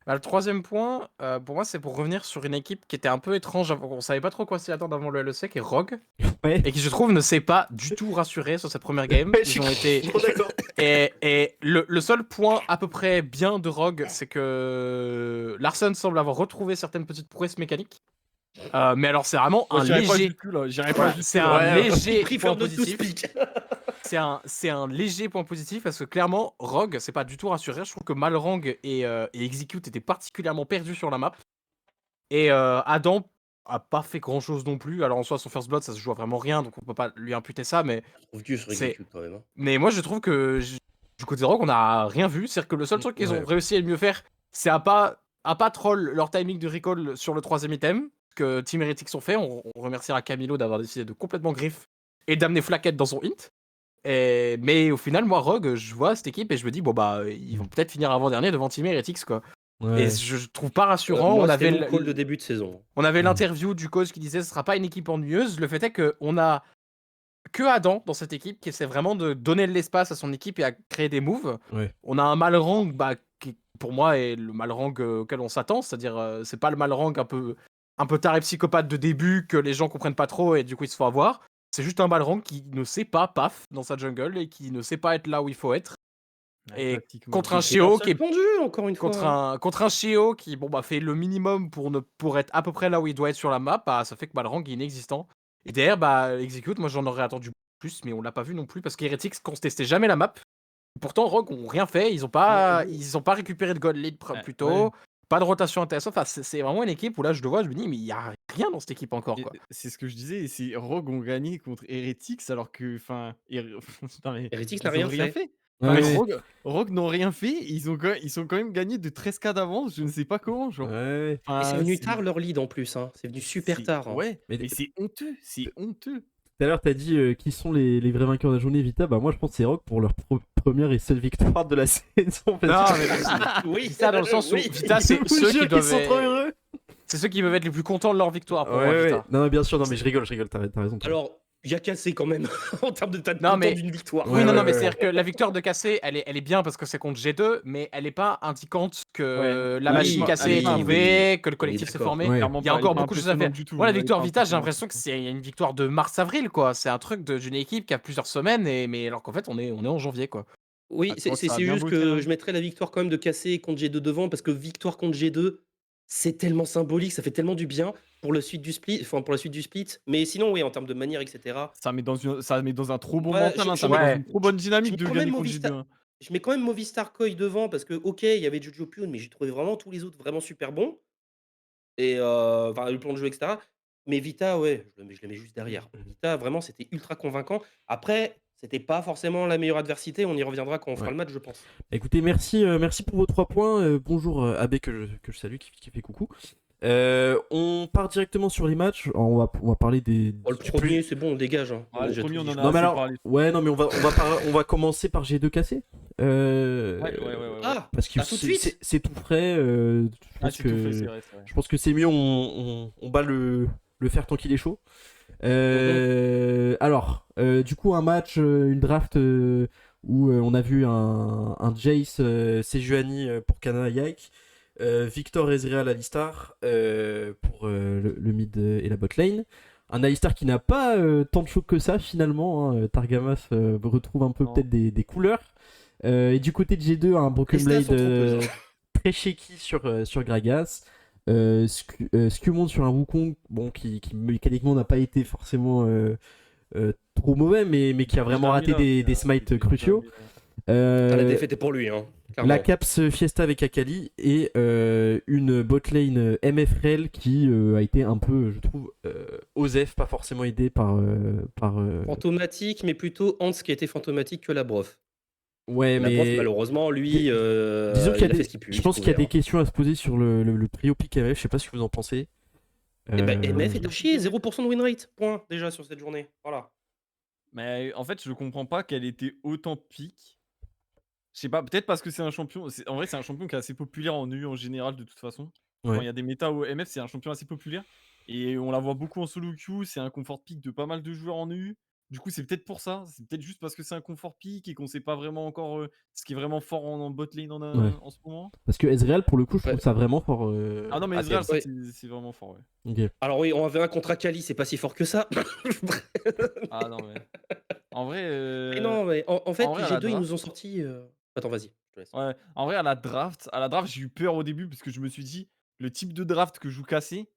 Bah, le troisième point, pour moi, c'est pour revenir sur une équipe qui était un peu étrange, on savait pas trop quoi s'y attendre avant le LEC, qui est Rogue, Ouais. et qui, je trouve, ne s'est pas du tout rassuré sur cette première game. Ouais, Ils ont été... trop d'accord. Et le seul point à peu près bien de Rogue, c'est que Larson semble avoir retrouvé certaines petites prouesses mécaniques. Mais alors, c'est vraiment un léger... C'est un léger point positif. C'est un léger point positif parce que clairement, Rogue, c'est pas du tout rassuré. Je trouve que Malrang et Execute étaient particulièrement perdus sur la map. Et Adam a pas fait grand chose non plus. Alors en soi, son first blood, ça se joue à vraiment rien, donc on peut pas lui imputer ça. Mais, Je trouve Dieu sur C'est- Execute quand même. Hein. mais moi, je trouve que du côté de Rogue, on a rien vu. C'est-à-dire que le seul truc qu'ils ont Ouais. réussi à le mieux faire, c'est à pas troll leur timing de recall sur le troisième item que Team Heretics ont fait. On remerciera Camilo d'avoir décidé de complètement griffe et d'amener Flaquette dans son hint. Mais au final, moi, Rogue, je vois cette équipe et je me dis, bon, bah, ils vont peut-être finir avant-dernier devant Team Heretics, quoi. Ouais. Et je trouve pas rassurant. Moi, on c'était avait mon call de début de saison. on avait l'interview du coach qui disait ce sera pas une équipe ennuyeuse. Le fait est qu'on a que Adam dans cette équipe qui essaie vraiment de donner de l'espace à son équipe et à créer des moves. Ouais. On a un Malrang qui, pour moi, est le Malrang auquel on s'attend. C'est-à-dire, c'est pas le Malrang un peu taré psychopathe de début que les gens comprennent pas trop et du coup ils se font avoir. C'est juste un Malrang qui ne sait pas paf dans sa jungle et qui ne sait pas être là où il faut être. Et contre un Shio qui est pendu, encore une fois. contre un Shio qui bon, bah, fait le minimum pour être à peu près là où il doit être sur la map, bah, ça fait que Malrang est inexistant. Et derrière, bah, Execute, moi j'en aurais attendu plus, mais on l'a pas vu non plus parce qu'Heretics contestait jamais la map. Pourtant, Rogue ont rien fait, ils ont pas récupéré de gold lead plus tôt, pas de rotation intéressante. Enfin, c'est vraiment une équipe où là je le vois, je me dis, mais il y a rien dans cette équipe encore. Quoi. C'est ce que je disais, c'est Rogue ont gagné contre Heretics alors que. Enfin. Heretics n'a rien fait. Enfin, Ouais. Rogue n'ont rien fait, ils sont quand même gagné de 13k d'avance, je ne sais pas comment. Genre. Ouais. Enfin, Et c'est venu tard leur lead en plus. Hein. C'est venu super tard. Hein. Ouais, Mais mais c'est honteux, c'est honteux. Tout à l'heure, t'as dit qui sont les vrais vainqueurs de la journée, Vita. Bah, moi, je pense que c'est Rock pour leur première et seule victoire de la saison. Non, mais Oui, ça dans le sens où oui. Vita, c'est Je vous ceux jure qui qu'ils sont trop doivent. heureux. C'est ceux qui peuvent être les plus contents de leur victoire pour Ouais, moi, ouais. Vita. Non, non, bien sûr, non, mais je rigole, t'as raison. Alors, il y a cassé quand même en termes de tas de Non, content mais- d'une victoire. Oui, Ouais, non, ouais, non, mais ouais. c'est-à-dire que la victoire de Cassé, elle est bien parce que c'est contre G2, mais elle est pas indiquante que la Oui, machine Cassé est oui, arrivée, que le On collectif est s'est d'accord. formé. Ouais. Clairement Il y a pas- encore pas beaucoup de choses à impressionnant faire. du tout. Moi, la Ouais, victoire pas Vita, j'ai impressionnant. l'impression que c'est une victoire de mars-avril, quoi. C'est un truc d'une équipe qui a plusieurs semaines, mais alors qu'en fait, on est en janvier, quoi. Oui, Ah, ça a c'est bien juste bossé, que hein. je mettrais la victoire quand même de Cassé contre G2 devant parce que victoire contre G2, c'est tellement symbolique, ça fait tellement du bien pour la suite du split, Mais sinon, oui, en termes de manière, etc. Ça met dans un trop bon Ouais, mental, je- hein, je ça mets- met dans ouais. une trop bonne Je dynamique mets de quand gagner même contre Movistar. G2. hein. Je mets quand même Movistar Koi devant parce que, ok, il y avait Jojo Pyun, mais j'ai trouvé vraiment tous les autres vraiment super bons. Et enfin, le plan de jeu, etc. Mais Vita, ouais, je le mets juste derrière. Vita, vraiment, c'était ultra convaincant. Après, c'était pas forcément la meilleure adversité. On y reviendra quand on fera Ouais. le match, je pense. Écoutez, merci pour vos 3 points. Bonjour Abbé que je salue, qui fait coucou. On part directement sur les matchs. Alors, on va parler des. Oh, le du premier, plus- c'est bon, on dégage. Hein. Ah, le J'ai premier, tout on dit, en je a Non mais assez alors, parlé. ouais, non mais on va commencer par G2 cassé. Ouais. Ah, Parce que tout de suite c'est tout frais. Je Ah, pense c'est tout fait, que c'est vrai. je pense que c'est mieux. On bat le fer tant qu'il est chaud. Alors, du coup, un match, une draft où on a vu un Jace Sejuani pour Kana Yike, Victor Ezreal Alistar pour le mid et la bot lane. Un Alistar qui n'a pas tant de choc que ça finalement. Hein. Targamas retrouve un peu Non. peut-être des couleurs. Et du côté de G2, un Broken Les stats Blade sont trompeuses, hein. très shaky sur Gragas. Scumon sur un Wukong bon, qui mécaniquement n'a pas été forcément trop mauvais, mais qui a vraiment raté des smites cruciaux. La défaite est pour lui. Hein, clairement. La Caps Fiesta avec Akali et une botlane MFRL qui a été un peu, je trouve, osef, pas forcément aidé par. Fantomatique, mais plutôt Hans qui a été fantomatique que la Brof. Ouais, La Brof, mais. malheureusement, lui, Disons qu'il y a il a fait des, ce qu'il je pense qu'il y a des questions à se poser sur le trio pick MF, je sais pas ce que vous en pensez. Eh ben, MF est à chier, 0% de win rate, point, déjà sur cette journée. Voilà. Mais en fait, je comprends pas qu'elle était autant pique. Je sais pas, peut-être parce que c'est un champion. En vrai, c'est un champion qui est assez populaire en EU en général, de toute façon. Ouais. Quand il y a des méta au MF, c'est un champion assez populaire. Et on la voit beaucoup en solo queue. C'est un comfort pick de pas mal de joueurs en EU. Du coup, c'est peut-être pour ça. C'est peut-être juste parce que c'est un confort pick et qu'on sait pas vraiment encore ce qui est vraiment fort en bot lane Ouais. en ce moment. Parce que Ezreal, pour le coup, je trouve Ouais. ça vraiment fort. Ah non, mais Ah, Ezreal, ça, ouais. c'est vraiment fort, ouais. Ok. Alors oui, on avait un contre Akali, c'est pas si fort que ça. Ah non, mais. En vrai. Mais non, mais en fait, en vrai, les à la G2, ils nous draft. ont sorti. Attends, vas-y, je te laisse. Ouais, en vrai, à la draft, j'ai eu peur au début parce que je me suis dit, le type de draft que joue Cassé,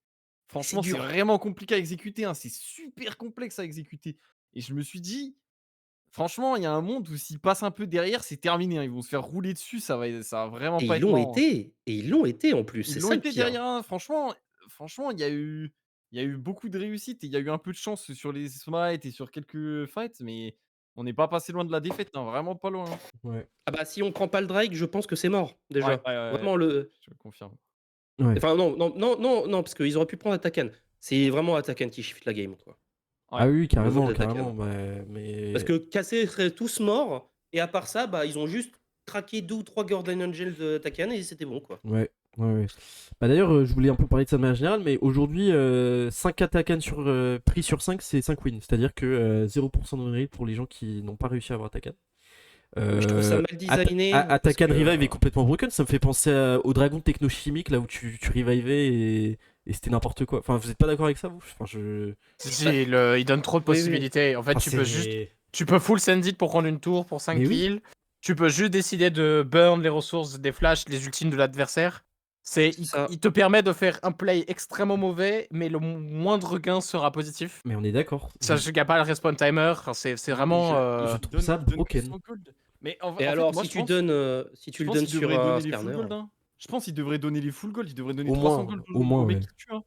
franchement, c'est dur. vraiment compliqué à exécuter, hein, c'est super complexe à exécuter. Et je me suis dit, franchement, il y a un monde où s'ils passent un peu derrière, c'est terminé, hein, ils vont se faire rouler dessus, ça va vraiment Et pas ils être l'ont marrant, hein. été. Et ils l'ont été en plus. Ils C'est l'ont ça le été pire. derrière, hein, franchement, il y a eu beaucoup de réussite et il y a eu un peu de chance sur les smites et sur quelques fights, mais on n'est pas passé loin de la défaite, hein, vraiment pas loin, hein. Ouais. Ah bah, si on prend pas le Drake, je pense que c'est mort, Ouais, déjà. ouais, ouais, Vraiment, le. je confirme. Ouais. Enfin, non, non, non, non, non, parce qu'ils auraient pu prendre Atakan. C'est vraiment Atakan qui shift la game, quoi. Ah oui, Au carrément, niveau de l'Atakan. carrément. Mais... Parce que Cassé seraient tous morts, et à part ça, bah, ils ont juste craqué 2 ou 3 Gordon Angel de Atakan, et c'était bon, quoi. Ouais, ouais, ouais. Bah d'ailleurs, je voulais un peu parler de ça de manière générale, mais aujourd'hui, 5 Atakan pris sur 5, c'est 5 wins. C'est-à-dire que 0% de win rate pour les gens qui n'ont pas réussi à avoir Atakan. Je trouve ça mal designé. parce Atakan que- Revive est complètement broken, ça me fait penser au dragon technochimique, là où tu revivais et c'était n'importe quoi. Enfin, vous êtes pas d'accord avec ça, vous? Enfin, Si, il donne trop de Oui, oui. possibilités. En fait, Enfin, tu peux full send it pour prendre une tour pour 5 Mais oui. kills. Tu peux juste décider de burn les ressources, des flashs, les ultimes de l'adversaire. ça. Il te permet de faire un play extrêmement mauvais, mais le moindre gain sera positif. Mais on est d'accord. Sachant qu'il n'y a pas le respawn timer, c'est vraiment. je trouve ça broken. 200 gold. Mais en Et fait, alors, moi, si je tu pense- donnes, si tu je le pense donnes qu'ils sur devraient un donner les full Skarner. gold, hein. Je pense qu'ils devraient donner les full gold, ils devraient donner Au 300 moins, gold au moins, mec ouais. qui tue, hein.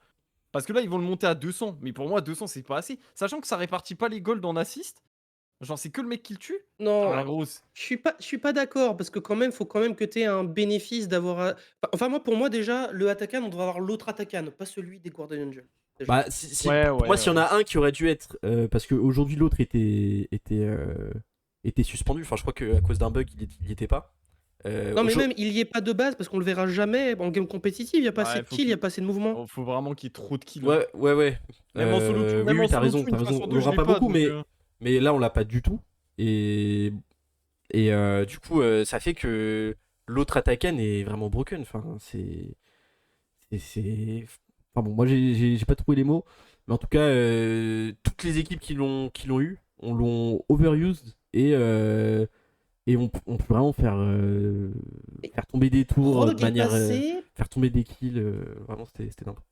Parce que là, ils vont le monter à 200. Mais pour moi, 200, c'est pas assez. Sachant que ça répartit pas les golds en assist. Genre, c'est que le mec qui le tue. Non, Ah, gros. je suis pas d'accord, parce que quand même, faut quand même que tu aies un bénéfice d'avoir. Enfin, moi, pour moi, déjà, le Atakan, on devrait avoir l'autre Atakan, pas celui des Gordon Angel. Déjà. Bah, Ouais, pour moi, s'il y en a un qui aurait dû être. Parce qu'aujourd'hui, l'autre était suspendu. Enfin, je crois qu'à cause d'un bug, il y était pas. Non, mais même, il y est pas de base, parce qu'on le verra jamais en game compétitive. Il y a pas Ouais, assez de faut kills, il y a qu'il- pas assez de mouvements. Faut vraiment qu'il y ait trop de kills. Ouais, ouais, ouais. Même en solo queue, oui, oui, t'as raison, une t'as fois raison. sur On deux, je l'aura l'ai pas beaucoup, donc, mais là, on l'a pas du tout. Et du coup, ça fait que l'autre Atakan est vraiment broken. Enfin, Enfin bon, moi, j'ai pas trouvé les mots. Mais en tout cas, toutes les équipes qui l'ont eu, on l'ont overused et on peut vraiment faire tomber des tours Rogue de est manière. passé Faire tomber des kills. Vraiment, c'était n'importe.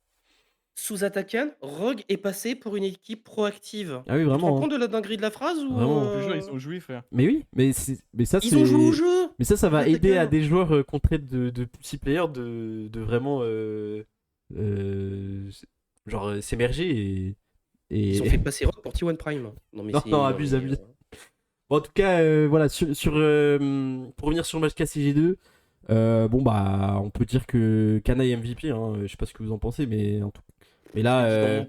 sous Atakan. Rogue est passé pour une équipe proactive. Ah oui, Tu te rends vraiment. compte de la dinguerie de la phrase ou Vraiment. Je te jure, ils ont joué, frère. Mais oui, mais ça, Ils ont joué au jeu. Mais ça va Attaquant. aider à des joueurs contrés de pussy players de vraiment s'émerger et Ils ont fait passer Rogue pour T1 Prime. Non, mais Non, c'est. non, abuse. Bon, en tout cas, voilà, pour revenir sur le match KCG2, bon bah on peut dire que Kana est MVP, hein, je sais pas ce que vous en pensez, mais là,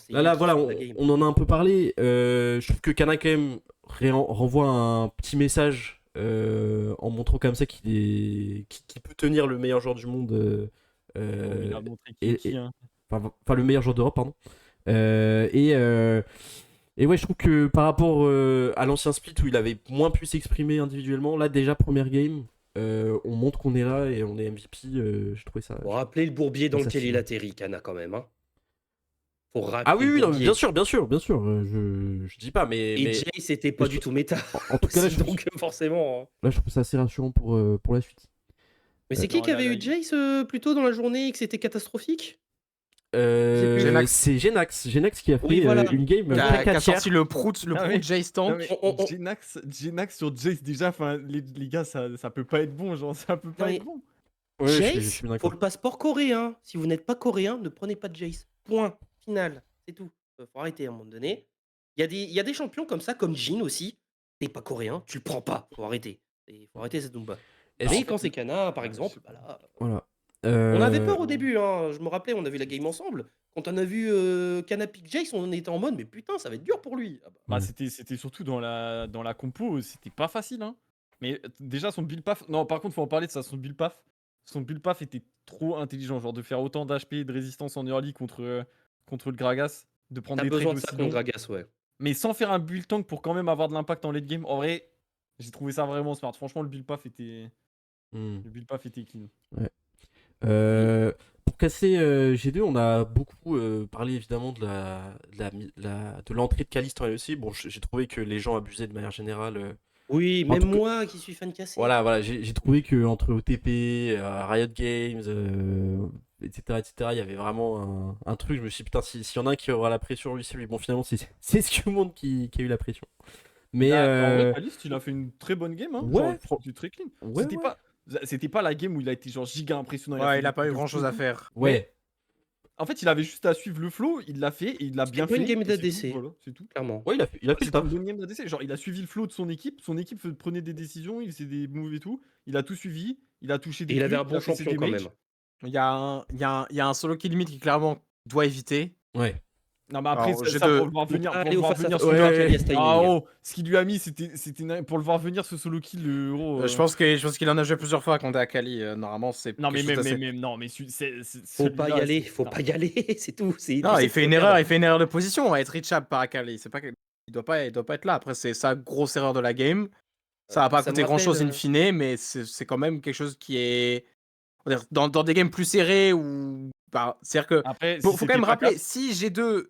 là, voilà, on en a un peu parlé. Je trouve que Kana quand même renvoie un petit message en montrant comme ça qu'il peut tenir le meilleur joueur du monde. Il a montré hein. Enfin, le meilleur joueur d'Europe, pardon. Et ouais, je trouve que par rapport à l'ancien split où il avait moins pu s'exprimer individuellement, là déjà première game, on montre qu'on est là et on est MVP. Je trouvais ça. Pour rappeler le bourbier dans ça lequel fait- il atterrit, Kana, quand même. Hein. Pour rappeler Ah oui, le oui, non, bourbier. bien sûr. Je dis pas, mais. Et Jay, c'était pas mais du tout méta. En tout cas, là, aussi, donc forcément. Hein. je trouve ça assez rassurant pour la suite. Mais c'est qui avait eu Jace plus tôt dans la journée et que c'était catastrophique? Genax. C'est Genax qui a fait Oui, voilà. une game Qui a très sorti tiers. le prout Ah oui. Jace Non, tank. mais Genax sur Jace, déjà, les gars, ça peut pas être bon, genre, ça peut pas mais- être bon. Ouais, je Jace, suis bien faut d'accord. le passeport coréen. Si vous n'êtes pas coréen, ne prenez pas de Jace. Point. Final. C'est tout. Faut arrêter à un moment donné. Il y a des champions comme ça, comme Jin aussi. T'es pas coréen, tu le prends pas. Faut arrêter. Faut arrêter cette Dumba. Est-ce Mais que- quand c'est Kana, par Ouais, exemple, je sais bah là, Voilà. on avait peur au début. Hein. Je me rappelais, on a vu la game ensemble. Quand on a vu Kana pick Jace, on était en mode, mais putain, ça va être dur pour lui. Ah bah. Bah, Ouais. c'était surtout dans la compo, c'était pas facile, hein. Mais déjà, son build path. Non, par contre, faut en parler de ça, son build path. Son build path était trop intelligent, genre de faire autant d'HP et de résistance en early contre le Gragas, de prendre T'as des besoin trades de ça aussi contre longs. Gragas, ouais. mais sans faire un build tank pour quand même avoir de l'impact en late game. En vrai, j'ai trouvé ça vraiment smart. Franchement, le build path était clean. Ouais. Pour casser G2, on a beaucoup parlé évidemment de l'entrée de Caliste en LEC. Bon, j'ai trouvé que les gens abusaient de manière générale. Oui, En même tout cas- moi qui suis fan cassé. Voilà, j'ai trouvé que entre OTP, Riot Games, etc., il y avait vraiment un truc. Je me suis dit, putain, s'il y en a un qui aura la pression, lui, c'est lui. Bon, finalement, c'est Skumond qui a eu la pression. Mais En vrai, Caliste, il a fait une très bonne game. Hein. Ouais, C'était très clean. ouais, C'était pas la game où il a été genre giga impressionnant. Ouais, fait il a pas beaucoup eu de grand chose à flow. faire. ouais. En fait, il avait juste à suivre le flow, il l'a fait et il l'a bien C'était fait. une game et c'est d'ADC. tout, Voilà, c'est tout. Clairement. Ouais, il a fait le C'était taf. une bonne game d'ADC. Genre, il a suivi le flow de son équipe prenait des décisions, il faisait des moves et tout. Il a tout suivi, il a touché des Et il avait creeps, un bon a fait ses champion quand damages. même. Il y a un solo kill mid qui clairement doit éviter. Ouais. Non, mais après, Alors, ça, j'ai pour deux- le voir venir, Allez, pour le au voir face à venir, face, ce ouais, gars- ouais. Alias Ah Timing. oh, ce qu'il lui a mis, pour le voir venir ce solo kill, le héros. Je pense qu'il en a joué plusieurs fois contre Akali. Normalement, c'est. Non, mais quelque chose même, d'assez- non, mais Faut pas y aller, faut pas y aller, c'est tout. Non, il fait une erreur, il fait une erreur de position à être reachable par Akali. C'est pas que... il doit pas être là. Après, c'est sa grosse erreur de la game. Ça va pas ça me coûter grand chose rappelle, in fine, mais c'est quand même quelque chose qui est. On va dire, dans des games plus serrés ou. Bah, c'est-à-dire que. Après, Faut si quand même c'était pas rappeler, Cap- si G2,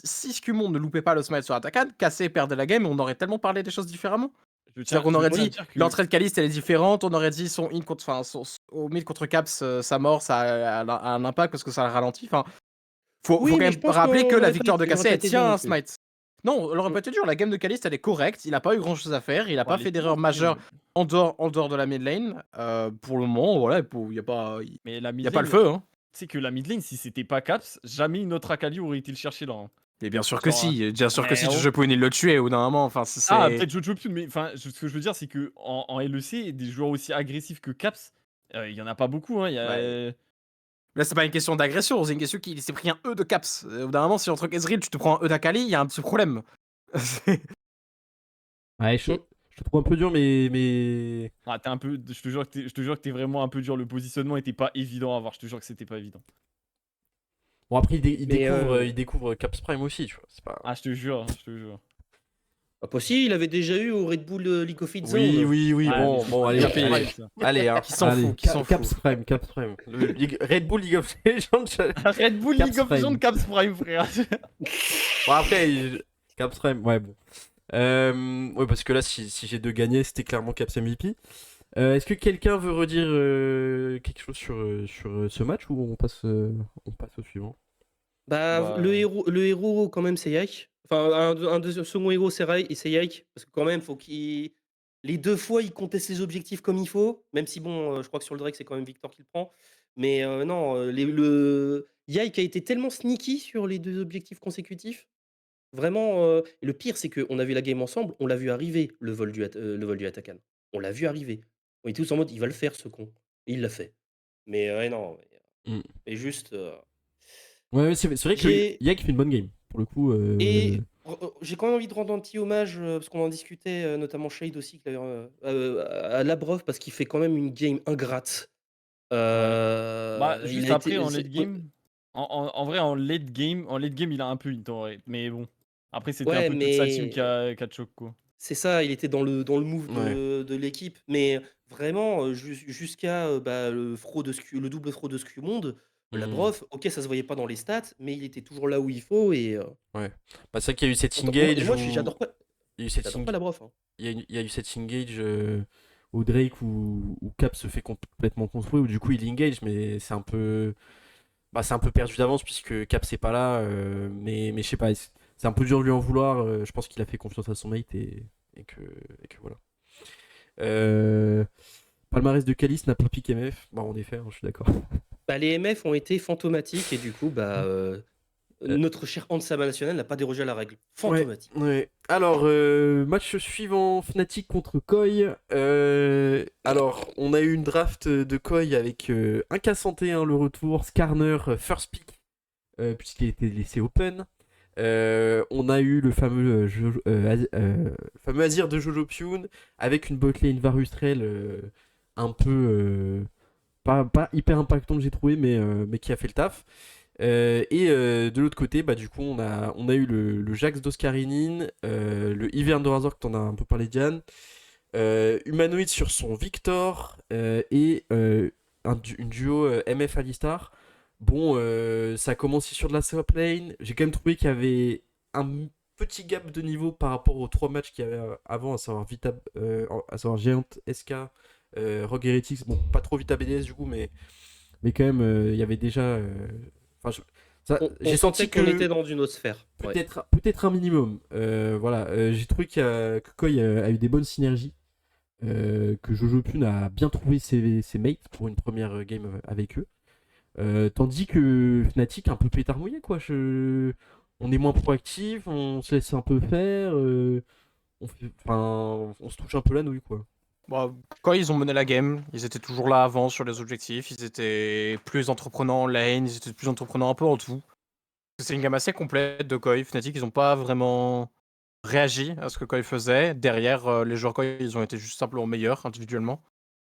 si Skumon ne loupait pas le smite sur Atakan, Cassé perdait la game, on aurait tellement parlé des choses différemment. je tiens- C'est-à-dire qu'on je aurait tiens à dit dire que- l'entrée de Caliste elle est différente, on aurait dit son in contre, au mid contre Caps, sa mort, ça a un impact parce que ça le ralentit. Enfin, faut Oui, quand mais même je pense rappeler qu'on que la aurait victoire pas- de il aurait Cassé pas elle été tient dur un non plus. smite. Non, elle aurait pas été dur, la game de Caliste elle est correcte, il a pas eu grand chose à faire, il a pas les fait deux, d'erreur mais- majeure en dehors de la mid lane. Pour le moment, voilà, il y a pas, Mais la mid y a pas le lane, feu. Hein. tu sais que la mid lane, si c'était pas Caps, jamais une autre Akali aurait été le chercher là. Hein. Et bien sûr que Genre, si, bien sûr que mais si, oh. Jojo Poon il le tuait au d'un moment, enfin c'est. Ah, peut-être Jojo Pune, mais enfin, ce que je veux dire, c'est que en LEC, des joueurs aussi agressifs que Caps, il y en a pas beaucoup. Hein. Ouais. Là, c'est pas une question d'agression, c'est une question qu'il s'est pris un E de Caps. Au d'un moment, si entre Ezreal, tu te prends un E d'Akali, il y a un petit problème. Ouais, je te trouve un peu dur, mais... Ah, t'es un peu. Je te jure que t'es vraiment un peu dur. Le positionnement était pas évident à voir. Je te jure que c'était pas évident. Bon, après, il Mais, découvre Caps Prime aussi, tu vois. C'est pas... Ah, je te jure. Pas possible, il avait déjà eu au Red Bull League of Legends. Oui, Ouais, bon, mais allez, c'est allez, pas ça. allez, hein. Qui s'en Allez, fout, qui s'en Caps fout. Prime. Red Bull League of Legends. Red Bull Caps League of Legends Prime. Caps Prime, frère. Bon, après, Caps Prime, ouais, bon. Ouais, parce que là, si j'ai deux gagnés, c'était clairement Caps MVP. Est-ce que quelqu'un veut redire quelque chose sur ce match ou on passe au suivant? Bah, le héros quand même c'est Yike. Enfin, second héros c'est Yike. Parce que quand même, faut qu'il. Les deux fois, il comptait ses objectifs comme il faut. Même si, bon, je crois que sur le Drake, c'est quand même Victor qui le prend. Mais non, Yike a été tellement sneaky sur les deux objectifs consécutifs. Vraiment. Et le pire, c'est qu'on a vu la game ensemble, on l'a vu arriver, le vol du Atakan. On l'a vu arriver. On était tous en mode, il va le faire ce con. Et il l'a fait. Mais ouais, non. Mais juste. Ouais, c'est vrai que J'ai- Yak fait une bonne game, pour le coup. Et j'ai quand même envie de rendre un petit hommage, parce qu'on en discutait, notamment Shade aussi, à Labrov, parce qu'il fait quand même une game ingrate. Bah, Il juste a après, été- en c'est- late game. En vrai, en late game, il a un peu hit en vrai. Mais bon. Après, c'était Ouais, un peu toute sa mais- team qui a choc, quoi. C'est ça, il était dans le move de l'équipe. Mais vraiment, jusqu'à le double throw de Scumonde, Labrov, ok, ça se voyait pas dans les stats, mais il était toujours là où il faut. Et Bah, c'est vrai qu'il y a eu cette moi, engage. moi, où- j'adore pas, Il y a eu cette j'adore pas Labrov. Hein. il y a eu cette engage au Drake où Cap se fait complètement construire, où du coup il engage, mais c'est un peu. Bah, c'est un peu perdu d'avance puisque Cap c'est pas là, mais je sais pas, c'est un peu dur de lui en vouloir. Je pense qu'il a fait confiance à son mate et que voilà. Palmarès de Caliste n'a pas piqué MF. Bah, en effet, hein, je suis d'accord. Bah, les MF ont été fantomatiques et du coup, notre cher Hansama National n'a pas dérogé à la règle. Fantomatique. Ouais. Alors, match suivant, Fnatic contre Koi. Alors, on a eu une draft de Koi avec un K101 le retour, Skarner first pick, puisqu'il était laissé open. On a eu le fameux Azir de Jojo Pune avec une botlane Varustrel un peu pas hyper impactante, j'ai trouvé, mais qui a fait le taf. De l'autre côté, bah, du coup, on a eu le Jax d'Oscarinin, le Ivern de Razor, que t'en as un peu parlé, Diane, Humanoid sur son Victor, une duo MF Alistar. Bon, ça a commencé sur de la swap lane. J'ai quand même trouvé qu'il y avait un petit gap de niveau par rapport aux 3 matchs qu'il y avait avant, à savoir à savoir Giant, SK, Rogue Heretics. Bon, pas trop Vita BDS du coup, mais quand même, il y avait déjà. Enfin, On j'ai sentait senti qu'on que était dans une autre sphère. Ouais. peut-être un minimum. Voilà, j'ai trouvé que Koi a eu des bonnes synergies. Que Jojo Pun a bien trouvé ses mates pour une première game avec eux. Tandis que Fnatic un peu pétard mouillé quoi. On est moins proactif, on se laisse un peu faire, on se touche un peu la nouille quoi. Bon, quand ils ont mené la game, ils étaient toujours là avant sur les objectifs, ils étaient plus entreprenants en lane, ils étaient plus entreprenants un peu en tout. C'est une gamme assez complète de Koi. Fnatic, ils n'ont pas vraiment réagi à ce que Koi faisait. Derrière, les joueurs Koi, ils ont été juste simplement meilleurs individuellement.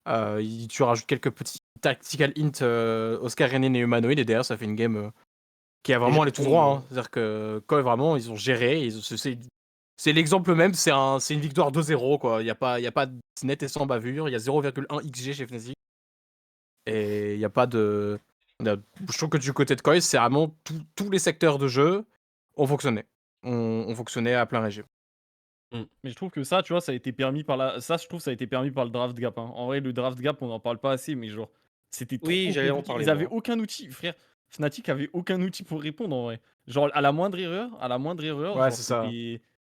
Tu rajoutes quelques petits tactical hints Oscar Renin et Humanoid, et derrière, ça fait une game qui a vraiment allé tout droit. Hein. C'est-à-dire que Koi, vraiment, ils ont géré. C'est l'exemple même, c'est une victoire 2-0. Quoi. Il n'y a pas de net et sans bavure. Il y a 0,1 XG chez Fnatic. Et il n'y a pas de. Je trouve que du côté de Koi, c'est vraiment tous les secteurs de jeu ont fonctionné. On fonctionnait à plein régime. Mais je trouve que ça, tu vois, ça a été permis par le draft gap. Hein. En vrai, le draft gap, on n'en parle pas assez, mais genre, c'était trop Oui, j'allais en compliqué. parler, Ils avaient moi. aucun outil, frère. Fnatic avait aucun outil pour répondre en vrai. Genre, à la moindre erreur, Ouais, genre, c'est ça.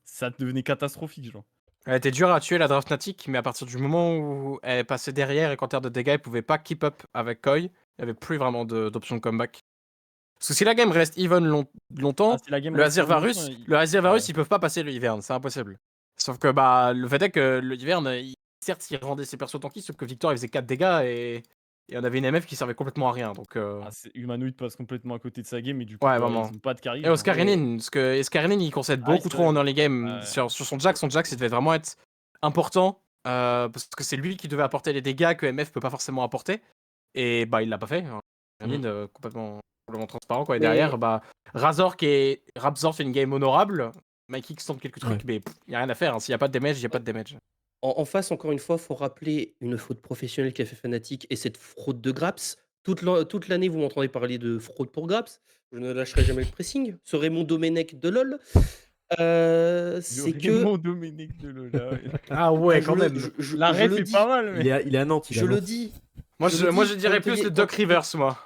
ça devenait catastrophique, genre. Elle était dure à tuer la draft Fnatic, mais à partir du moment où elle passait derrière et qu'en termes de dégâts, elle pouvait pas keep up avec Koi, il n'y avait plus vraiment d'option de comeback. Parce que si la game reste even longtemps, Si la game le reste Azir longtemps, Varus, ouais. ils peuvent pas passer le Ivern, c'est impossible. Sauf que bah le fait est que le Ivern, certes, il rendait ses persos tanky, sauf que Victor il faisait 4 dégâts et on avait une MF qui servait complètement à rien. Donc Humanoid passe complètement à côté de sa game et du coup, ouais, bah, vraiment. ils ont pas de carry. Et Oscar Renin, parce que Oscar Renin il concède beaucoup c'est trop vrai. en early game. Ouais. Sur son Jax, il devait vraiment être important. Parce que c'est lui qui devait apporter les dégâts que MF peut pas forcément apporter. Et bah il l'a pas fait. Hein. Renin complètement transparent quoi. Et derrière, bah Razor fait une game honorable. Mike X tente quelques trucs, mais il y a rien à faire. Hein. S'il y a pas de damage, il y a pas de damage. En face, encore une fois, faut rappeler une faute professionnelle qu'a fait Fnatic et cette fraude de Graps. Toute l'année, vous m'entendez parler de fraude pour Graps. Je ne lâcherai jamais le pressing. Ce Raymond Domenech de LoL. C'est que. Raymond Domenech de Lola. Ah ouais, quand même. La ref est pas mal, mais. Il est à Nantes. Je le dis. Moi, je dirais plus le Doc Rivers, moi.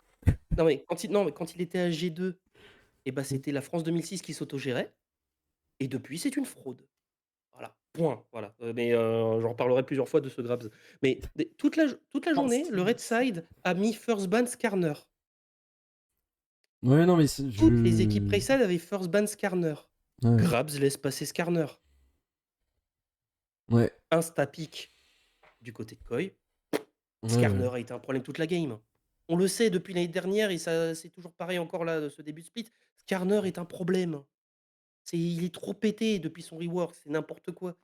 Non, mais quand il était à G2, et bah, c'était la France 2006 qui s'autogérait. Et depuis, c'est une fraude. Voilà, point. Voilà. Mais j'en reparlerai plusieurs fois de ce Grabs. Mais toute la journée, le Red Side a mis first ban Skarner. Ouais, non, mais Toutes les équipes Rayside avaient first ban Skarner. Ouais. Grabs laisse passer Skarner. Ouais. Insta pick du côté de Koi. Skarner a été un problème toute la game. On le sait depuis l'année dernière et ça c'est toujours pareil encore là de ce début de split. Skarner est un problème. Il est trop pété depuis son rework, c'est n'importe quoi.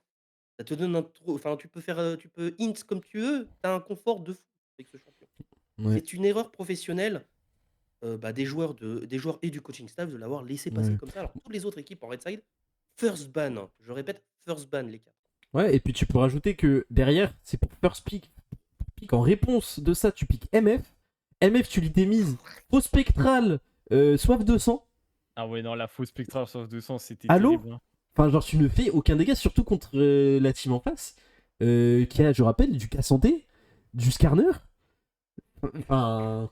Ça te donne enfin tu peux int comme tu veux, tu as un confort de fou avec ce champion. Ouais. C'est une erreur professionnelle des joueurs et du coaching staff de l'avoir laissé passer comme ça. Alors toutes les autres équipes en red side, first ban, hein. Je répète, first ban les 4. Ouais, et puis tu peux rajouter que derrière, c'est pour first pick. En réponse de ça, tu piques MF. MF, tu lui démises faux spectral, soif 200. Ah ouais, non, la fausse spectral soif 200, c'était Allô terrible. Hein. Enfin, genre, tu ne fais aucun dégât, surtout contre la team en face, qui a, je rappelle, du Cassandé, du Skarner. Enfin.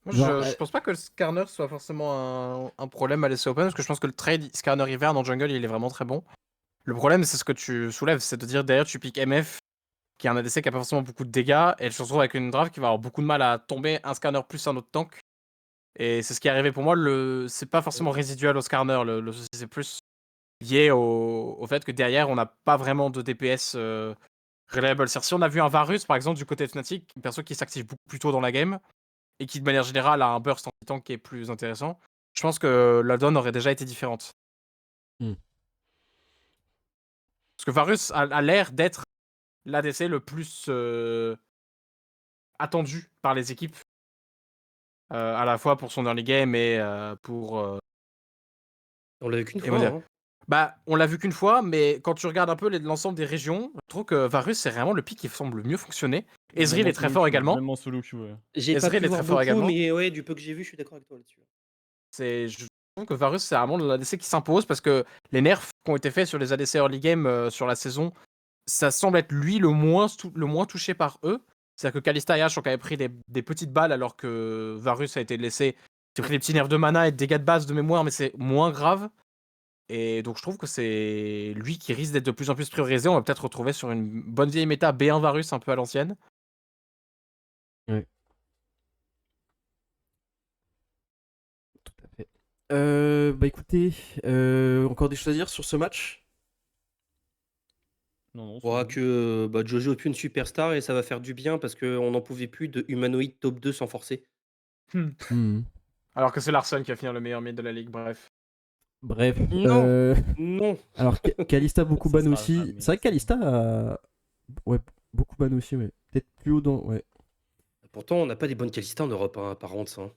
Moi, je pense pas que le Skarner soit forcément un problème à laisser open, parce que je pense que le trade Skarner Ivern en jungle, il est vraiment très bon. Le problème, c'est ce que tu soulèves, c'est de dire derrière, tu piques MF, qui est un ADC qui a pas forcément beaucoup de dégâts, et tu te retrouves avec une draft qui va avoir beaucoup de mal à tomber un Skarner plus un autre tank. Et c'est ce qui est arrivé pour moi, c'est pas forcément résiduel au Skarner, le souci c'est plus lié au fait que derrière, on n'a pas vraiment de DPS reliable. Si on a vu un Varus, par exemple, du côté de Fnatic, une perso qui s'active beaucoup plus tôt dans la game, et qui de manière générale a un burst anti-tank qui est plus intéressant, je pense que la donne aurait déjà été différente. Parce que Varus a l'air d'être l'ADC le plus attendu par les équipes à la fois pour son early game et pour. On l'a vu qu'une Et on va fois, dire. hein. Bah, on l'a vu qu'une fois, mais quand tu regardes un peu l'ensemble des régions, je trouve que Varus, c'est vraiment le pick qui semble le mieux fonctionner. Ezreal Même en est très solo fort queue, également. Même en solo queue, ouais. J'ai pas Ezreal pu est voir très fort beaucoup, également. mais ouais, du peu que j'ai vu, je suis d'accord avec toi là-dessus. Je trouve que Varus, c'est vraiment l'ADC qui s'impose parce que les nerfs qui ont été faits sur les ADC early game sur la saison, ça semble être lui le moins touché par eux. C'est-à-dire que Kalista et Ashe ont quand même pris des petites balles alors que Varus a été laissé. Il a pris des petits nerfs de mana et de dégâts de base de mémoire, mais c'est moins grave. Et donc je trouve que c'est lui qui risque d'être de plus en plus priorisé. On va peut-être retrouver sur une bonne vieille méta B1 Varus un peu à l'ancienne. Ouais. Tout à fait. Bah écoutez, encore des choses à dire sur ce match? Non, On voit que Jojo est plus une superstar et ça va faire du bien parce qu'on n'en pouvait plus de humanoïde top 2 sans forcer. Hmm. Alors que c'est Larson qui va finir le meilleur mid de la ligue, bref. Bref. Non. Non. Alors, Kalista beaucoup Ça ban sera aussi. jamais C'est vrai que Kalista a. Ouais, beaucoup ban aussi, mais peut-être plus haut dans. Ouais. Pourtant, on n'a pas des bonnes Kalista en Europe, hein, par contre. Hein.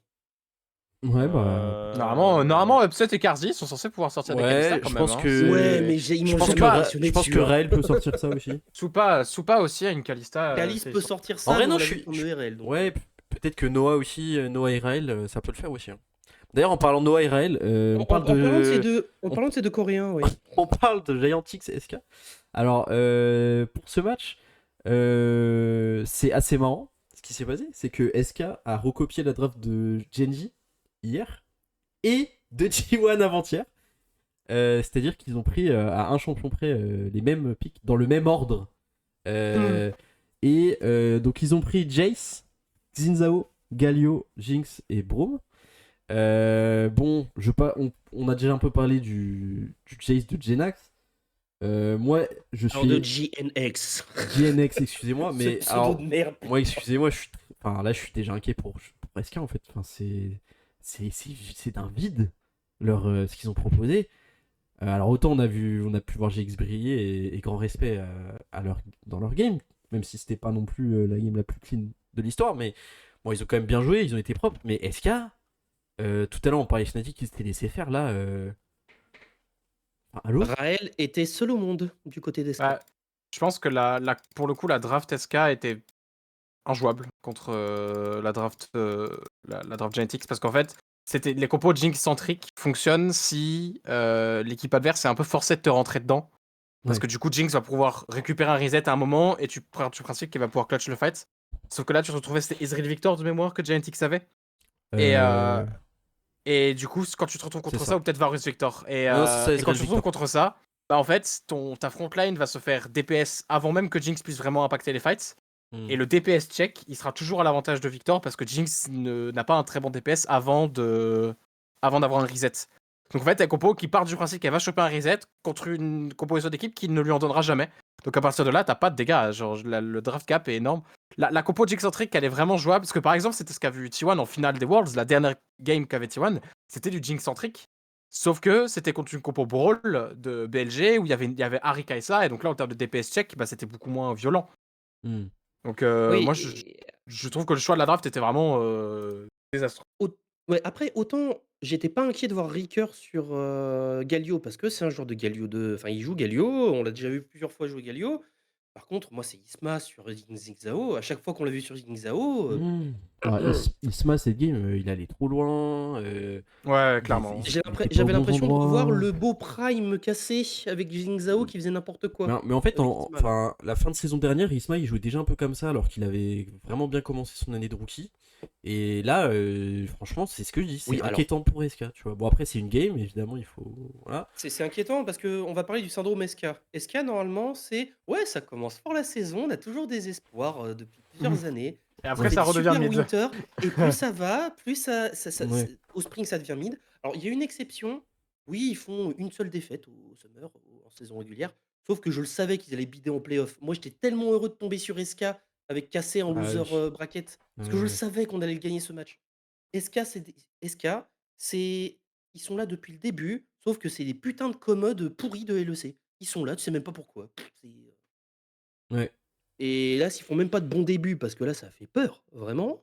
Ouais, bah. Normalement, Upset et Karzi sont censés pouvoir sortir des Kalista Ouais, quand je même. pense hein. que. Ouais, mais ils Je m'ont pense jamais que, impressionné je pense que dessus, hein. Raël peut sortir ça aussi. Soupa aussi a une Kalista. Calice c'est peut sûr. sortir ça, En vrai, mais non, on l'a je vu suis. en ERL. Donc. Ouais, peut-être que Noah aussi, Noah et Raël, ça peut le faire aussi. Hein. D'ailleurs, en parlant de Noah et Raël, on parle En parlant de ces de. deux, en parlant de ces deux Coréens, oui. On parle de Giantix et SK. Alors, pour ce match, c'est assez marrant. Ce qui s'est passé, c'est que SK a recopié la draft de Genji hier et de G1 avant-hier. C'est-à-dire qu'ils ont pris à un champion près les mêmes picks dans le même ordre. Et donc, ils ont pris Jace, Xin Galio, Jinx et Braum. Bon, on a déjà un peu parlé du Jace de Genax. Moi, je Alors de suis GNX. GNX, excusez-moi, Ce mais pseudo alors, de merde. moi, excusez-moi, là, je suis déjà inquiet pour SK en fait. Enfin, c'est d'un vide ce qu'ils ont proposé. Alors autant on a pu voir GX briller et grand respect dans leur game, même si c'était pas non plus la game la plus clean de l'histoire, mais bon, ils ont quand même bien joué, ils ont été propres. Mais SK, tout à l'heure on parlait Fnatic qui s'était laissé faire là. Allô? Raël était seul au monde du côté des Bah, je pense que pour le coup, la draft SK était injouable contre la draft Genetics parce qu'en fait, c'était les compos Jinx centriques fonctionnent si l'équipe adverse est un peu forcée de te rentrer dedans. Parce Ouais. que du coup, Jinx va pouvoir récupérer un reset à un moment et tu prends du principe qu'il va pouvoir clutch le fight. Sauf que là, tu te retrouvais, c'était Ezreal Victor de mémoire que Genetics avait. Et du coup, quand tu te retrouves contre C'est ça, ça. ou peut-être Varus Victor. Et, Non, c'est ça, et quand Ezreal tu te retrouves contre ça, bah en fait, ta frontline va se faire DPS avant même que Jinx puisse vraiment impacter les fights. Et le DPS check, il sera toujours à l'avantage de Victor parce que Jinx n'a pas un très bon DPS avant d'avoir un reset. Donc en fait, t'as un compo qui part du principe qu'elle va choper un reset contre une composition d'équipe qui ne lui en donnera jamais. Donc à partir de là, t'as pas de dégâts. Genre, le draft cap est énorme. La compo Jinx-centrique, elle est vraiment jouable parce que par exemple, c'était ce qu'a vu T1 en finale des Worlds, la dernière game qu'avait T1, c'était du Jinx-centrique. Sauf que c'était contre une compo Brawl de BLG où il y avait Ahri Kai'Sa et donc là en termes de DPS check, bah, c'était beaucoup moins violent. Donc Oui, moi je trouve que le choix de la draft était vraiment désastreux. Ouais, après, autant j'étais pas inquiet de voir Ricker sur Galio parce que c'est un joueur de Galio 2. Enfin, il joue Galio, on l'a déjà vu plusieurs fois jouer Galio. Par contre, moi, c'est Isma sur Xingzao. À chaque fois qu'on l'a vu sur Xingzao, Isma, cette game, il allait trop loin. Ouais, clairement. j'avais l'impression de revoir le beau Prime cassé avec Xingzao qui faisait n'importe quoi. Mais en fait, Avec Isma, la fin de saison dernière, Isma il jouait déjà un peu comme ça alors qu'il avait vraiment bien commencé son année de rookie. Et là, franchement, c'est ce que je dis, c'est Oui, alors- inquiétant pour SK. Tu vois. Bon, après, c'est une game, évidemment, il faut. Voilà. C'est inquiétant parce qu'on va parler du syndrome SK. SK, normalement, c'est ouais, ça commence fort la saison, on a toujours des espoirs depuis plusieurs années. Et après fait ça des redevient super mid. winter, et plus ça va, plus Ouais. au spring ça devient mid. Alors il y a une exception, oui, ils font une seule défaite au summer, en saison régulière, sauf que je le savais qu'ils allaient bider en playoff. Moi j'étais tellement heureux de tomber sur SK avec Cassé en Ah loser oui. bracket, parce que je le savais qu'on allait le gagner ce match. SK, ils sont là depuis le début, sauf que c'est des putains de commodes pourris de LEC. Ils sont là, tu sais même pas pourquoi. Ouais. Et là, s'ils font même pas de bons débuts, parce que là, ça fait peur, vraiment.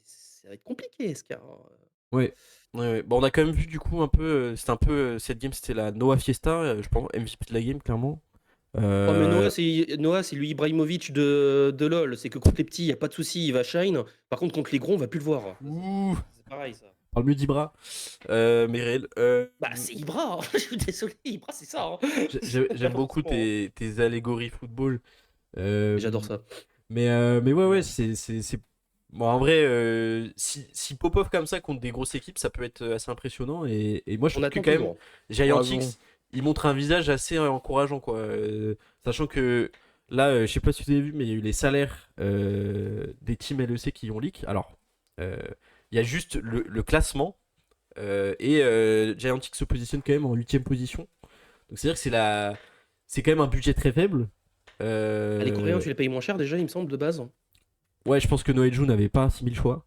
Ça va être compliqué, SK, hein. Ouais. Ouais. Bon, on a quand même vu du coup un peu. C'était un peu. Cette game, c'était la Noah Fiesta, je pense, MVP de la game, clairement. Oh, mais Euh, Noah, c'est lui Ibrahimovic de LoL. C'est que contre les petits, il n'y a pas de souci, il va shine. Par contre, contre les gros, on va plus le voir. Ouh, C'est pareil, ça. parle mieux d'Ibra. Mais réel. Bah, c'est Ibra, hein. Je suis désolé, Ibra, c'est ça, hein. J'aime beaucoup Franchement, hein. tes allégories football. Euh, J'adore ça. mais ouais, c'est. Bon, en vrai, si pop-off comme ça contre des grosses équipes, ça peut être assez impressionnant. Et moi, je On trouve que attend quand même, toujours. Giant Ouais, bon. X, il montre un visage assez encourageant, quoi. Sachant que là, je sais pas si vous avez vu, mais il y a eu les salaires des teams LEC qui ont leak. Alors, euh, il y a juste le classement. Et Giant X se positionne quand même en 8ème position. Donc, c'est-à-dire que c'est quand même un budget très faible. Ah, les Coréens, Euh, tu les payes moins cher déjà, il me semble, de base. Ouais, je pense que Noeju n'avait pas 6000 choix.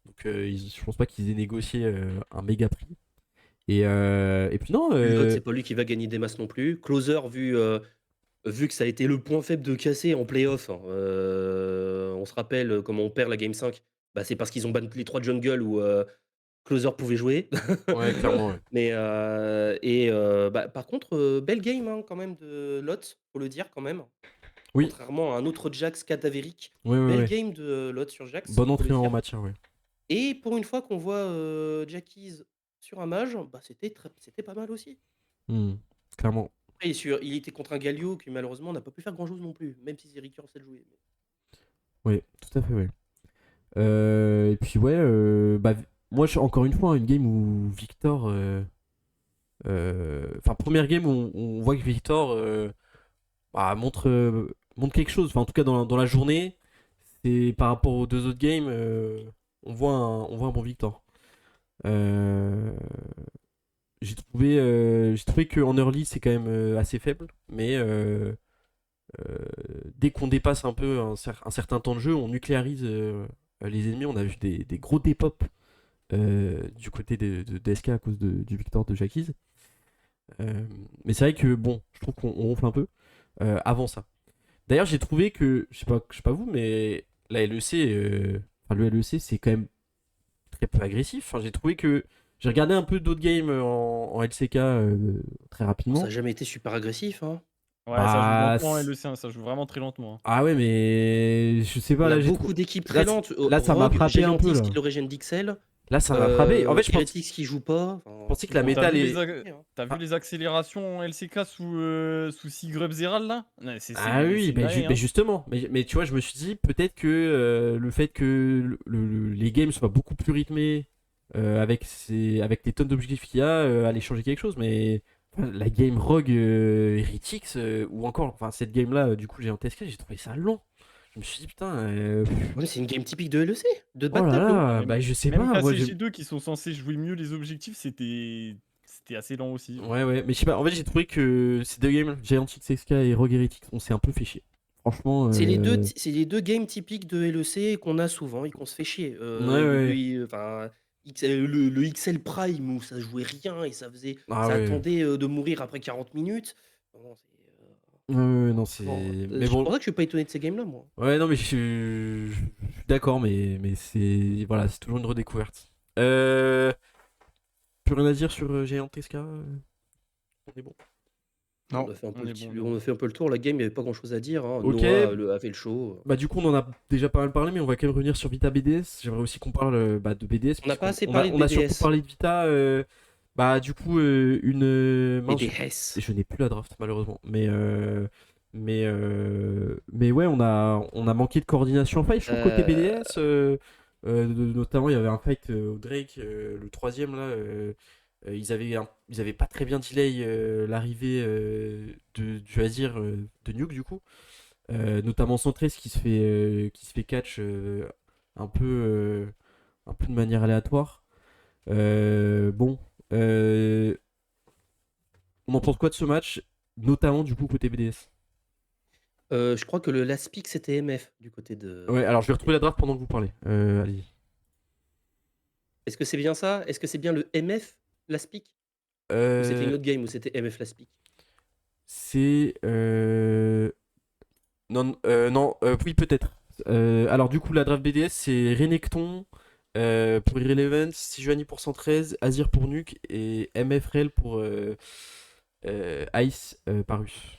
Donc je pense pas qu'ils aient négocié un méga prix. Et puis non, Lot, c'est pas lui qui va gagner des masses non plus. Closer, vu que ça a été le point faible de Cassé en playoff, hein, on se rappelle comment on perd la Game 5. Bah, c'est parce qu'ils ont ban les 3 jungle où Closer pouvait jouer. ouais, clairement, ouais. Mais bah, par contre, belle game, hein, quand même de Lot, faut le dire quand même. Oui, Contrairement à un autre Jax cadavérique. ouais, ouais, Belle ouais. game de Lot sur Jax, Bonne faut le entrée en dire. matière, ouais. Et pour une fois qu'on voit Jackies sur un mage, bah, c'était pas mal aussi. Hmm, clairement. Après, il était contre un Galio qui malheureusement n'a pas pu faire grand chose non plus, même si Zerikor sait le jouer. Ouais, tout à fait, ouais. Et puis ouais, bah, moi, encore une fois, une game où Victor. Enfin, première game où on voit que Victor bah, montre quelque chose. Enfin, en tout cas, dans la journée, c'est par rapport aux deux autres games, on voit un bon Victor. Euh, j'ai trouvé qu'en early, c'est quand même assez faible. Mais dès qu'on dépasse un peu un certain temps de jeu, on nucléarise les ennemis. On a vu des gros dépop du côté de DSK à cause du Victor de Jackies. Mais c'est vrai que bon, je trouve qu'on ronfle un peu avant ça. D'ailleurs, j'ai trouvé que, je sais pas vous, mais la LEC, enfin, le LEC, c'est quand même très peu agressif. Enfin, j'ai trouvé que j'ai regardé un peu d'autres games en LCK très Ça rapidement. n'a jamais été super agressif, hein. Ouais, ça joue Bah, lentement, LEC, ça joue vraiment très lentement, hein. ah ouais, mais je sais pas, On a là, j'ai beaucoup d'équipes très lentes. là, ça m'a Rogue, frappé un peu, Giantix là. qui le régène d'Ixel. Là, ça m'a frappé. En fait, Heretics qui joue pas. je pensais que la T'as méta, vu, les. t'as vu les accélérations en LCK sous Sigrub Zeral là? Ouais, Ah oui, c'est dingue, mais hein. justement, mais tu vois, je me suis dit peut-être que le fait que les games soient beaucoup plus rythmés avec les tonnes d'objectifs qu'il y a, allait changer quelque chose. Mais enfin, la game Rogue Heretics, ou encore, enfin cette game là, du coup j'ai en TSK, j'ai trouvé ça long. Je me suis dit putain, Ouais, c'est une game typique de LEC, de oh bas de là tableau. là, Même, bah je sais même pas, moi KCG2 qui sont censés jouer mieux les objectifs, c'était assez lent aussi. ouais, ouais, mais je sais pas, en fait j'ai trouvé que ces deux games, Giant XSK et Rogue Heretics, on s'est un peu fait chier. Franchement, C'est les deux games typiques de LEC qu'on a souvent et qu'on se fait chier. ouais, ouais. Le XL Prime où ça jouait rien et ça Ah ouais. attendait de mourir après 40 minutes. Non, Ouais, ouais, non, c'est. bon, Mais c'est bon. pour ça que je suis pas étonné de ces games-là, moi. Ouais, non, mais je suis d'accord, mais c'est. Voilà, c'est toujours une redécouverte. Plus rien à dire sur Giant SK on est bon. Non. On a fait un peu, On est bon, on a fait un peu le tour. La game, il n'y avait pas grand-chose à dire, hein. Ok. Noah a fait le show. Bah, du coup, on en a déjà pas mal parlé, mais on va quand même revenir sur Vita BDS. J'aimerais aussi qu'on parle bah, de BDS. On n'a pas puisqu'on- assez parlé de on a surtout BDS. parlé de Vita. Bah, du coup, mince, BDS. je n'ai plus la draft, malheureusement. Mais ouais, on a manqué de coordination en fight, je trouve, côté BDS. Notamment, il y avait un fight au Drake, le troisième là. Ils avaient pas très bien delay l'arrivée du Azir de Nuke du coup. Notamment Centré qui se fait catch un peu de manière aléatoire. Bon, on en pense quoi de ce match, notamment du coup côté BDS? Je crois que le last pick, c'était MF du côté de. Ouais, alors je vais retrouver la draft pendant que vous parlez. Allez. Est-ce que c'est bien ça? Est-ce que c'est bien le MF last pick? Ou c'était une autre game où c'était MF last pick? C'est Oui, peut-être. Alors, du coup, la draft BDS, c'est Renekton pour Irrelevant, Sejuani pour 113, Azir pour Nuke et MFRL pour Ice Parus.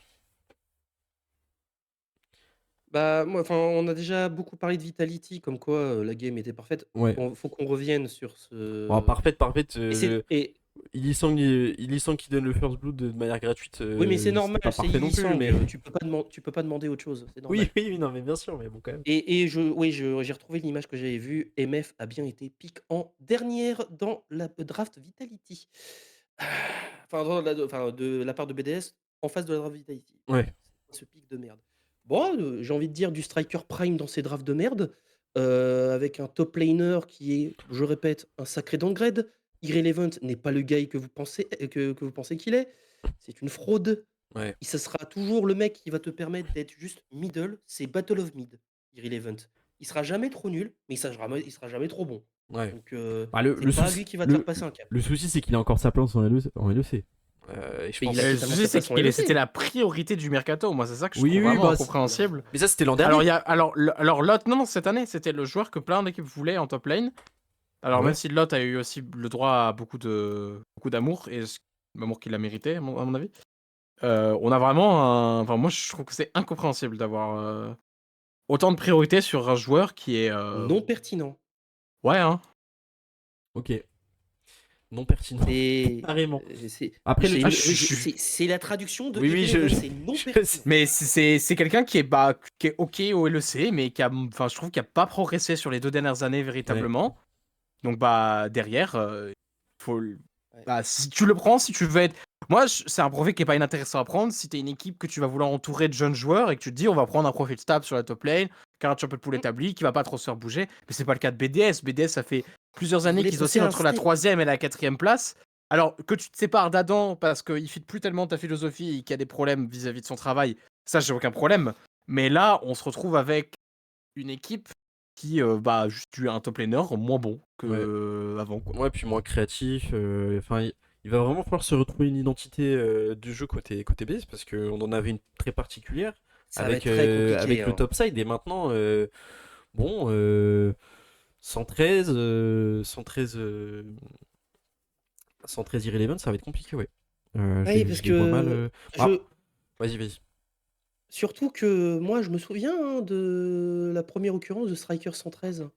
Bah, moi, enfin, on a déjà beaucoup parlé de Vitality, comme quoi la game était parfaite. Ouais. Faut qu'on revienne sur Bon, ce. parfaite. Et Illisang qui donne le first blood de manière gratuite. oui, mais c'est normal, pas c'est parfait non plus, Illisang, mais. tu peux pas demander autre chose, c'est normal. Oui, oui, oui, non, mais bien sûr, mais bon, quand même. Et j'ai retrouvé l'image que j'avais vue. MF a bien été pick en dernière dans la draft Vitality. Enfin, de la part de BDS en face de la draft Vitality. Ouais. Ce pick de merde. Bon, j'ai envie de dire du striker prime dans ces drafts de merde, avec un top laner qui est, je répète, un sacré downgrade. Irrelevant n'est pas le gars que vous pensez, que vous pensez qu'il est. C'est une fraude. Ouais. Et ce sera toujours le mec qui va te permettre d'être juste middle. C'est Battle of Mid, Irrelevant. Il sera jamais trop nul, mais il sera jamais trop bon. Ouais. Donc, Bah, c'est pas lui qui va te faire passer un cap. Le souci, c'est qu'il a encore sa place en LEC. Et je Mais pense... il a Le totalement souci, sa c'est place en que LEC. c'était la priorité du mercato. Moi, c'est ça que je Oui, trouve oui, vraiment bah, incompréhensible. Mais ça, c'était l'an dernier. Alors Lot, non, cette année, c'était le joueur que plein d'équipes voulaient en top lane. Alors Ouais. même si Lot a eu aussi le droit à beaucoup d'amour, et l'amour qu'il a mérité, à mon avis, on a vraiment un... Enfin, moi, je trouve que c'est incompréhensible d'avoir autant de priorité sur un joueur qui est... Non pertinent. Ouais, hein. Ok. Non pertinent. C'est Carrément. c'est Après, c'est la traduction de Oui, oui, Irrelevant, c'est non pertinent. Mais c'est quelqu'un qui est OK au LEC, mais je trouve qu'il n'a pas progressé sur les 2 dernières années véritablement. Donc bah derrière, faut si tu le prends, si tu veux être... Moi, c'est un profil qui est pas inintéressant à prendre si tu es une équipe que tu vas vouloir entourer de jeunes joueurs et que tu te dis on va prendre un profil stable sur la top lane, qui a un champion de pool établi, qui va pas trop se faire bouger. Mais c'est pas le cas de BDS. BDS, ça fait plusieurs années voulez qu'ils pousser oscillent un entre la step. 3e et la 4e place. Alors que tu te sépares d'Adam parce qu'il fit plus tellement de ta philosophie et qu'il y a des problèmes vis-à-vis de son travail, ça j'ai aucun problème. Mais là, on se retrouve avec une équipe qui juste eu un top laner moins bon que avant, quoi. Ouais, puis moins créatif. Enfin, il va vraiment falloir se retrouver une identité du jeu côté base parce qu'on en avait une très particulière Ça va être très compliqué. avec le hein. topside. Et maintenant, bon, 113, 113 Irrelevant, ça va être compliqué, ouais. Oui, parce je les vois que mal. Vas-y. surtout que moi, je me souviens de la première occurrence de Striker 113.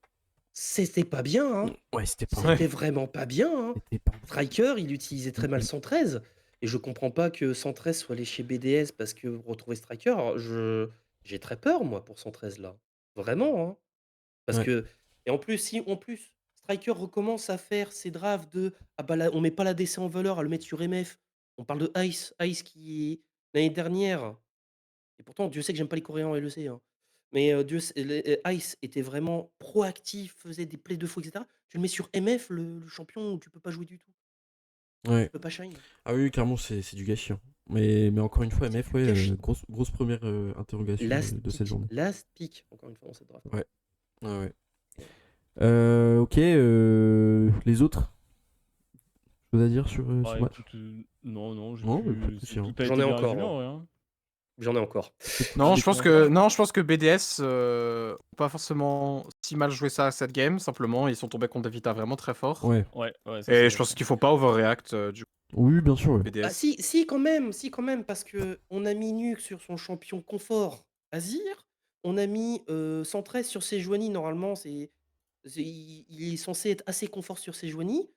C'était pas bien, hein. Ouais, c'était pas C'était vraiment pas bien, hein. C'était pas Striker, il utilisait très mal 113 et je comprends pas que 113 soit allé chez BDS parce que retrouver Striker, alors j'ai très peur moi pour 113 là. Vraiment, hein. Parce Ouais. que et en plus, si en plus Striker recommence à faire ses drafts de ah bah là, on met pas la DC en valeur à le mettre sur MF. On parle de Ice qui l'année dernière et pourtant Dieu sait que j'aime pas les Coréens en LEC, hein. Mais Dieu sait, Ice était vraiment proactif, faisait des plays de fou, etc. Tu le mets sur MF, le champion où tu peux pas jouer du tout. Ouais. Tu peux pas shine. Ah oui, clairement, c'est du gâchis, hein. Mais encore une fois, C'est MF, du ouais, gâchis. grosse première interrogation de cette journée. Last pick, encore une fois dans cette draft. Ouais. Ouais. Ok, les autres choses à dire sur ce match? écoute, non, Non, mais pas de souci, hein. J'en ai encore, hein. Rien. J'en ai encore. Non, J'ai je pense que BDS pas forcément si mal joué ça à cette game. Simplement, ils sont tombés contre des Vita vraiment très fort. Ouais. Ouais, ça, Et c'est je pense qu'il faut pas overreact du coup, Oui, bien sûr, ouais. BDS. Ah si quand même, parce que on a mis Nuke sur son champion confort, Azir. On a mis 113 sur Sejuani. Normalement, il est censé être assez confort sur Sejuani.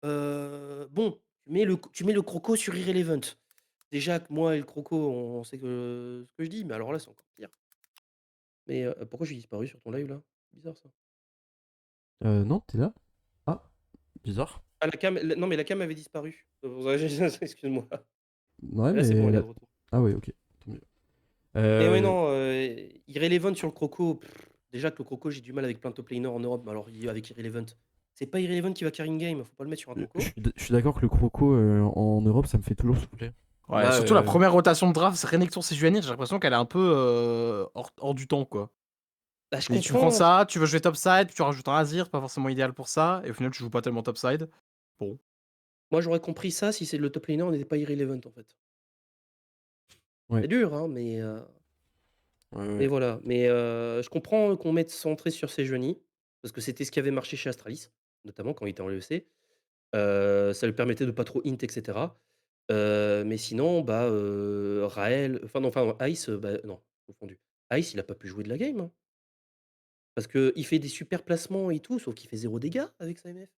Bon, tu mets le croco sur Irrelevant. Déjà que moi et le croco, on sait ce que je dis, mais alors là, c'est encore pire. Mais pourquoi j'ai disparu sur ton live là? Bizarre ça. Non, t'es là? Ah, bizarre. Ah, non, mais la cam avait disparu. Excuse-moi. Ouais, Là, c'est bon, elle est mais. de retour. Ah ouais, ok. Tant mieux. Mais ouais, non, Irrelevant sur le croco. Déjà que le croco, j'ai du mal avec plein de top laners en Europe, mais alors avec Irrelevant. C'est pas Irrelevant qui va carry une game, faut pas le mettre sur un croco. Je suis d'accord que le croco en Europe, ça me fait toujours souffler. Ouais, Là, surtout la première rotation de draft, c'est Renekton Sejuani, j'ai l'impression qu'elle est un peu hors du temps, quoi. Bah, je Et tu comprends. prends ça, tu veux jouer topside, puis tu rajoutes un Azir, pas forcément idéal pour ça, et au final tu joues pas tellement topside. Bon. Moi, j'aurais compris ça si c'est le top laner n'était pas Irrelevant en fait. Ouais. C'est dur, hein, mais Mais voilà, mais je comprends qu'on mette centré sur Sejuani, parce que c'était ce qui avait marché chez Astralis, notamment quand il était en LEC. Ça lui permettait de pas trop int et cetera. Mais sinon, bah, Raël enfin Ice, bah, non, confondu. Ice, il a pas pu jouer de la game, hein, parce qu'il fait des super placements et tout, sauf qu'il fait 0 dégâts avec sa MF.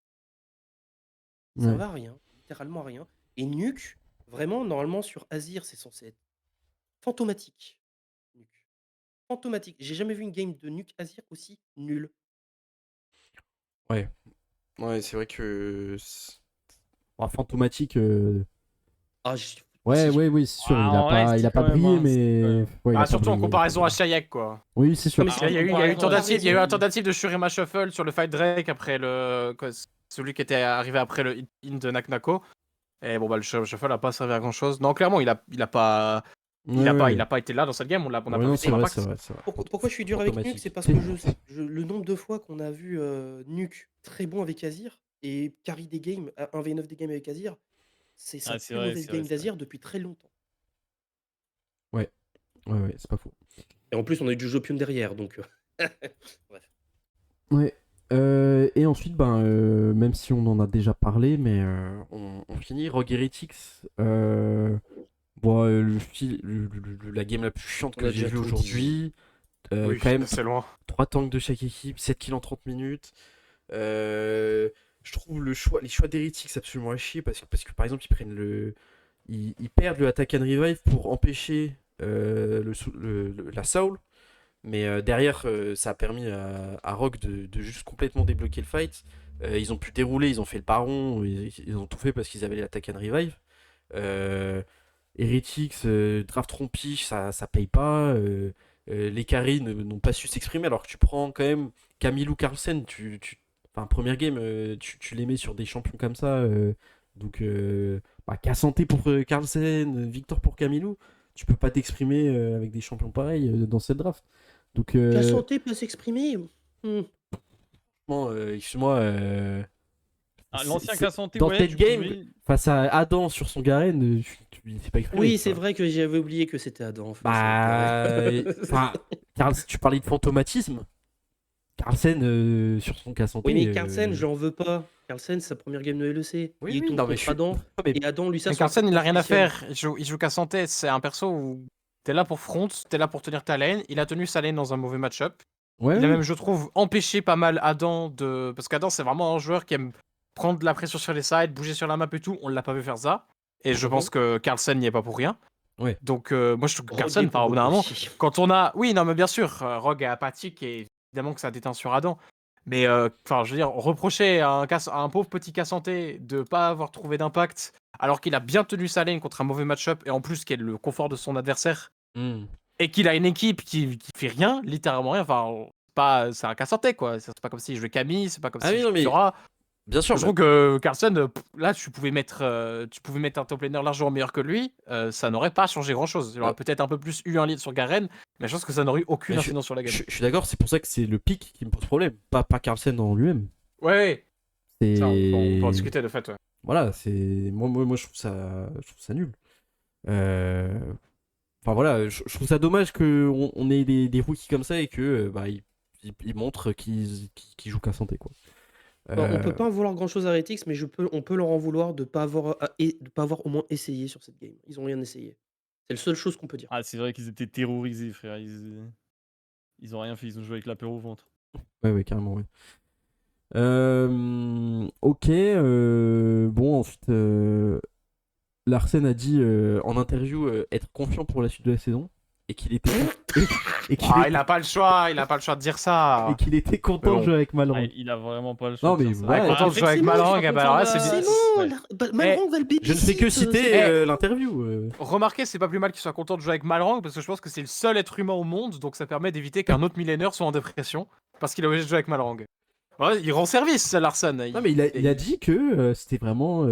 Ça Ouais. va à rien, littéralement à rien. Et Nuke, vraiment, normalement sur Azir, c'est censé être fantomatique. Nuke. Fantomatique. J'ai jamais vu une game de Nuke Azir aussi nulle. Ouais. Ouais, c'est vrai que. Bon, Fantomatique. Ah, Ouais, si. ouais, oui, c'est sûr. Ah, il a en pas, vrai, il a si, pas quand même, brillé, hein, mais. quand même. Ouais, il a Ah, pas surtout en brillé, comparaison à il a pas brillé. Shayek, quoi. Oui, c'est sûr. Non, mais Il y a eu, il y a eu une comparaison à tentative, il y a eu une Shayek. tentative de Shurima Shuffle sur le fight Drake après celui qui était arrivé après le in de Naknako. Et bon, bah, le Shuffle a pas servi à grand chose. Non, clairement, il a pas, Ouais, ouais. il a pas été là dans cette game. On n'a Ouais, pas non, vu c'est son vrai, impact. c'est vrai, c'est vrai. Pourquoi je suis dur avec Nuke? Fantomatique. C'est parce que le nombre de fois qu'on a vu Nuke très bon avec Azir et carry des games, 1v9 des games avec Azir, c'est sa Ah, c'est plus vrai, mauvaise c'est vrai, game c'est vrai. d'Azir depuis très longtemps. Ouais, ouais, c'est pas faux. Et en plus, on a eu du Jopium derrière, donc. Bref. Ouais. Et ensuite, ben, même si on en a déjà parlé, mais on finit Rogue Heretics. Bon, la game la plus chiante On que a j'ai déjà vue tout dit. aujourd'hui. Oui, Quand même, c'est loin. 3 tanks de chaque équipe, 7 kills en 30 minutes. Je trouve les choix d'Heretics absolument à chier parce que par exemple, ils perdent le Attack and Revive pour empêcher la Soul. Mais derrière, ça a permis à Rogue de juste complètement débloquer le fight. Ils ont pu dérouler, ils ont fait le baron, ils ont tout fait parce qu'ils avaient l'attaque and revive. Heretics, draft rompiche, ça paye pas. Les carries n'ont pas su s'exprimer alors que tu prends quand même Camille ou Carlsen. Enfin, première game, tu les mets sur des champions comme ça. Donc, qu'à santé pour Carlsen, Victor pour Camilou. Tu peux pas t'exprimer avec des champions pareils dans cette draft. Donc, La santé peut s'exprimer. excuse-moi, Ah, l'ancien c'est- Cassanté, dans ouais, cette tu game, pouvais- face à Adam sur son Garen, il s'est pas exprimé. Oui, tu c'est vois. vrai que j'avais oublié que c'était Adam. Bah, enfin, tu parlais de fantomatisme. Carlsen sur son cas santé. Oui, mais Carlsen, je l'en veux pas. Carlsen, c'est sa première game de LEC. Oui, Il oui, tombe non, mais contre Adam. non, mais- Et Adam, lui, ça Mais son Carlsen, il a rien à spécial. faire. Il joue qu'à santé. C'est un perso où t'es là pour front, t'es là pour tenir ta lane. Il a tenu sa lane dans un mauvais match-up. Ouais, Il a ouais. même, je trouve, empêché pas mal Adam de. Parce qu'Adam, c'est vraiment un joueur qui aime prendre de la pression sur les sides, bouger sur la map et tout. On l'a pas vu faire ça. Et je pense que Carlsen n'y est pas pour rien. Ouais. Donc, moi, je trouve que Rogue Carlsen, est pour au bout d'un moment, beaucoup. quand on a. Oui, non, mais bien sûr, Rogue est apathique et évidemment que ça déteint sur Adam. Mais, enfin, je veux dire, reprocher à un pauvre petit Cassanté de pas avoir trouvé d'impact alors qu'il a bien tenu sa lane contre un mauvais match-up et en plus qu'il est le confort de son adversaire Hmm. et qu'il a une équipe qui fait rien, littéralement rien. Enfin, c'est un Cassanté, quoi. C'est pas comme si je jouais Camille, c'est pas comme Ah si oui, je non, jouais mais- Fiora. Bien sûr. Je trouve que Carlsen, là, tu pouvais mettre un top laner largement meilleur que lui. Ça n'aurait pas changé grand-chose. Il aurait peut-être un peu plus eu un lead sur Garen, mais je pense que ça n'aurait eu aucune Mais incidence sur la game. Je suis d'accord, c'est pour ça que c'est le pic qui me pose problème, pas Carlsen en lui-même. Ouais, C'est... ça, on peut en discuter de fait. Ouais. Voilà, c'est moi je trouve ça nul. Enfin voilà, je trouve ça dommage que on ait des rookies comme ça et que ils montrent qu'ils jouent qu'à santé quoi. Bon, on peut pas en vouloir grand chose à Heretics, mais on peut leur en vouloir de pas avoir au moins essayé sur cette game. Ils ont rien essayé. C'est la seule chose qu'on peut dire. Ah, c'est vrai qu'ils étaient terrorisés, frère. Ils ont rien fait, ils ont joué avec la peur au ventre. Ouais, carrément, ouais. Ok, bon, ensuite, Larsen a dit en interview être confiant pour la suite de la saison et qu'il était Il a pas le choix, de dire ça. et qu'il était content Mais bon. de jouer avec Malrang. Ah, il a vraiment pas le choix. Non, de mais faire ça. ouais. Content de jouer avec Forcément, Malrang, je suis bah alors là, content c'est de- bien. Forcément, Malrang va le baby. Je ne fais que citer l'interview. Remarquez, c'est pas plus mal qu'il soit content de jouer avec Malrang parce que je pense que c'est le seul être humain au monde, donc ça permet d'éviter qu'un autre millénaire soit en dépression parce qu'il est obligé de jouer avec Malrang. Ouais, il rend service, Larsen. Non, mais il a dit que c'était vraiment.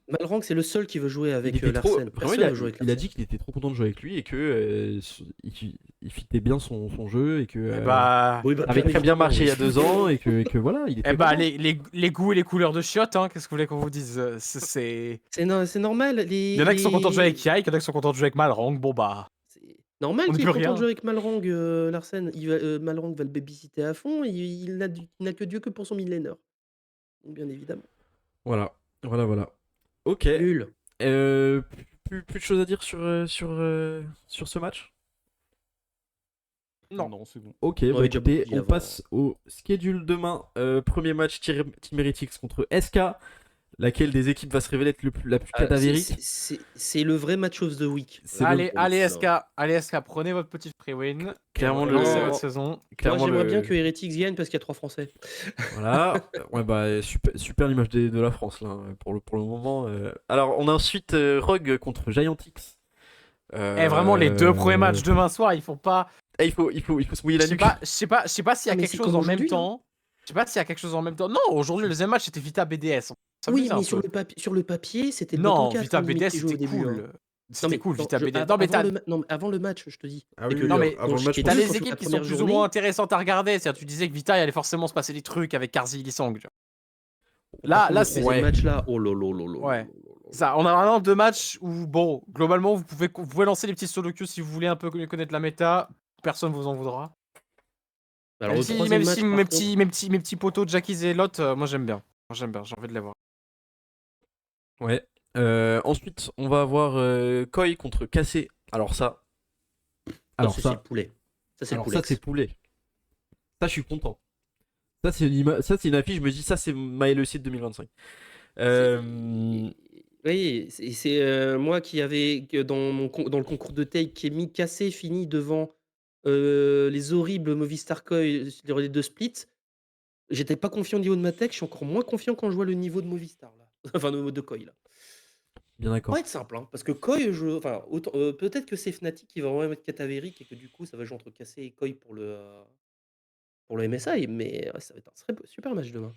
Malrang, c'est le seul qui veut jouer avec il était trop- Larsen. vraiment, Personne veut jouer avec il a Larsen. dit qu'il était trop content de jouer avec lui et que il fitait bien son jeu et que Eh bah, Oui, bah, avait très bien évidemment, marché il y a oui. 2 ans et que voilà, il était content. les goûts et les couleurs de chiottes, hein, qu'est-ce que vous voulez qu'on vous dise C'est C'est normal. Il y en a qui sont contents de jouer avec Yike, il y en a qui sont contents de jouer avec Malrang, bon bah. Normal On ne qu'il est peut content de rien. jouer avec Malrang, Larsen. Malrang va le babysitter à fond et il n'a que Dieu que pour son millénaire. Donc bien évidemment. Voilà, voilà. Ok. Nul. Plus de choses à dire sur ce match? Non. c'est bon. Ok, On bah avait déjà écoutez, beaucoup dit on avant. passe au schedule demain. Premier match Team Heretics contre SK. Laquelle des équipes va se révéler être la plus Ah, cadavérique? c'est le vrai match of the week. C'est le- Allez, allez là. SK, prenez votre petit free win. Clairement et le- lancez Non. votre saison. Moi, clairement j'aimerais le- bien que Heretics gagne parce qu'il y a 3 Français. Voilà. Ouais, bah super l'image de la France là pour le moment. Alors on a ensuite Rogue contre Giantix. Vraiment, les 2 premiers matchs demain soir, ils font pas. Il faut se mouiller la Je sais nuque. pas, je sais pas s'il y a Ah, mais quelque c'est chose comme en même aujourd'hui, là. temps. Je sais pas s'il y a quelque chose en même temps. Non, aujourd'hui, le deuxième match, c'était Vita BDS. Ça me Oui, disait un mais peu. sur le papier, c'était le Non, bottom 4 Vita limite BDS, qui jouait au c'était début. cool. Non, C'était mais cool, non, Vita BDS. av- Non, mais avant, non, mais avant le match, je te dis. Ah C'est oui, que non, mais avant le match. t'as Quand les tu fais équipes la qui sont première plus ou journée- moins intéressantes à regarder. C'est-à-dire, tu disais que Vita, il allait forcément se passer des trucs avec Karzi Lisang. tu vois. Par contre, Là, le c'est. troisième match là, oh lolo. Ouais. Ça, on a vraiment 2 matchs où, bon, globalement, vous pouvez lancer les petits solo queues si vous voulez un peu connaître la méta. Personne vous en voudra. Alors, Même le si, troisième même match, si par mes contre, petits potos Jackies et Lot, moi j'aime bien. J'ai envie de les voir. Ouais. Ensuite, on va avoir Koi contre Cassé. Alors ça. Alors c'est ça. le poulet. Ça, c'est le Alors poulet. ça, c'est poulet. Ça, je suis content. Ça, c'est une affiche. Je me dis, ça, c'est ma LEC de 2025. Oui, c'est moi qui avais dans le concours de take qui ai mis cassé fini devant les horribles Movistar Koi sur les 2 splits. J'étais pas confiant au niveau de ma tech, je suis encore moins confiant quand je vois le niveau de Movistar là. Enfin de Koi là. Bien Ça d'accord. va être simple, hein, parce que Koi, enfin, peut-être que c'est Fnatic qui va vraiment être catavérique et que du coup ça va jouer entre Cassé et Koi pour le MSI, mais ça va être un super match demain.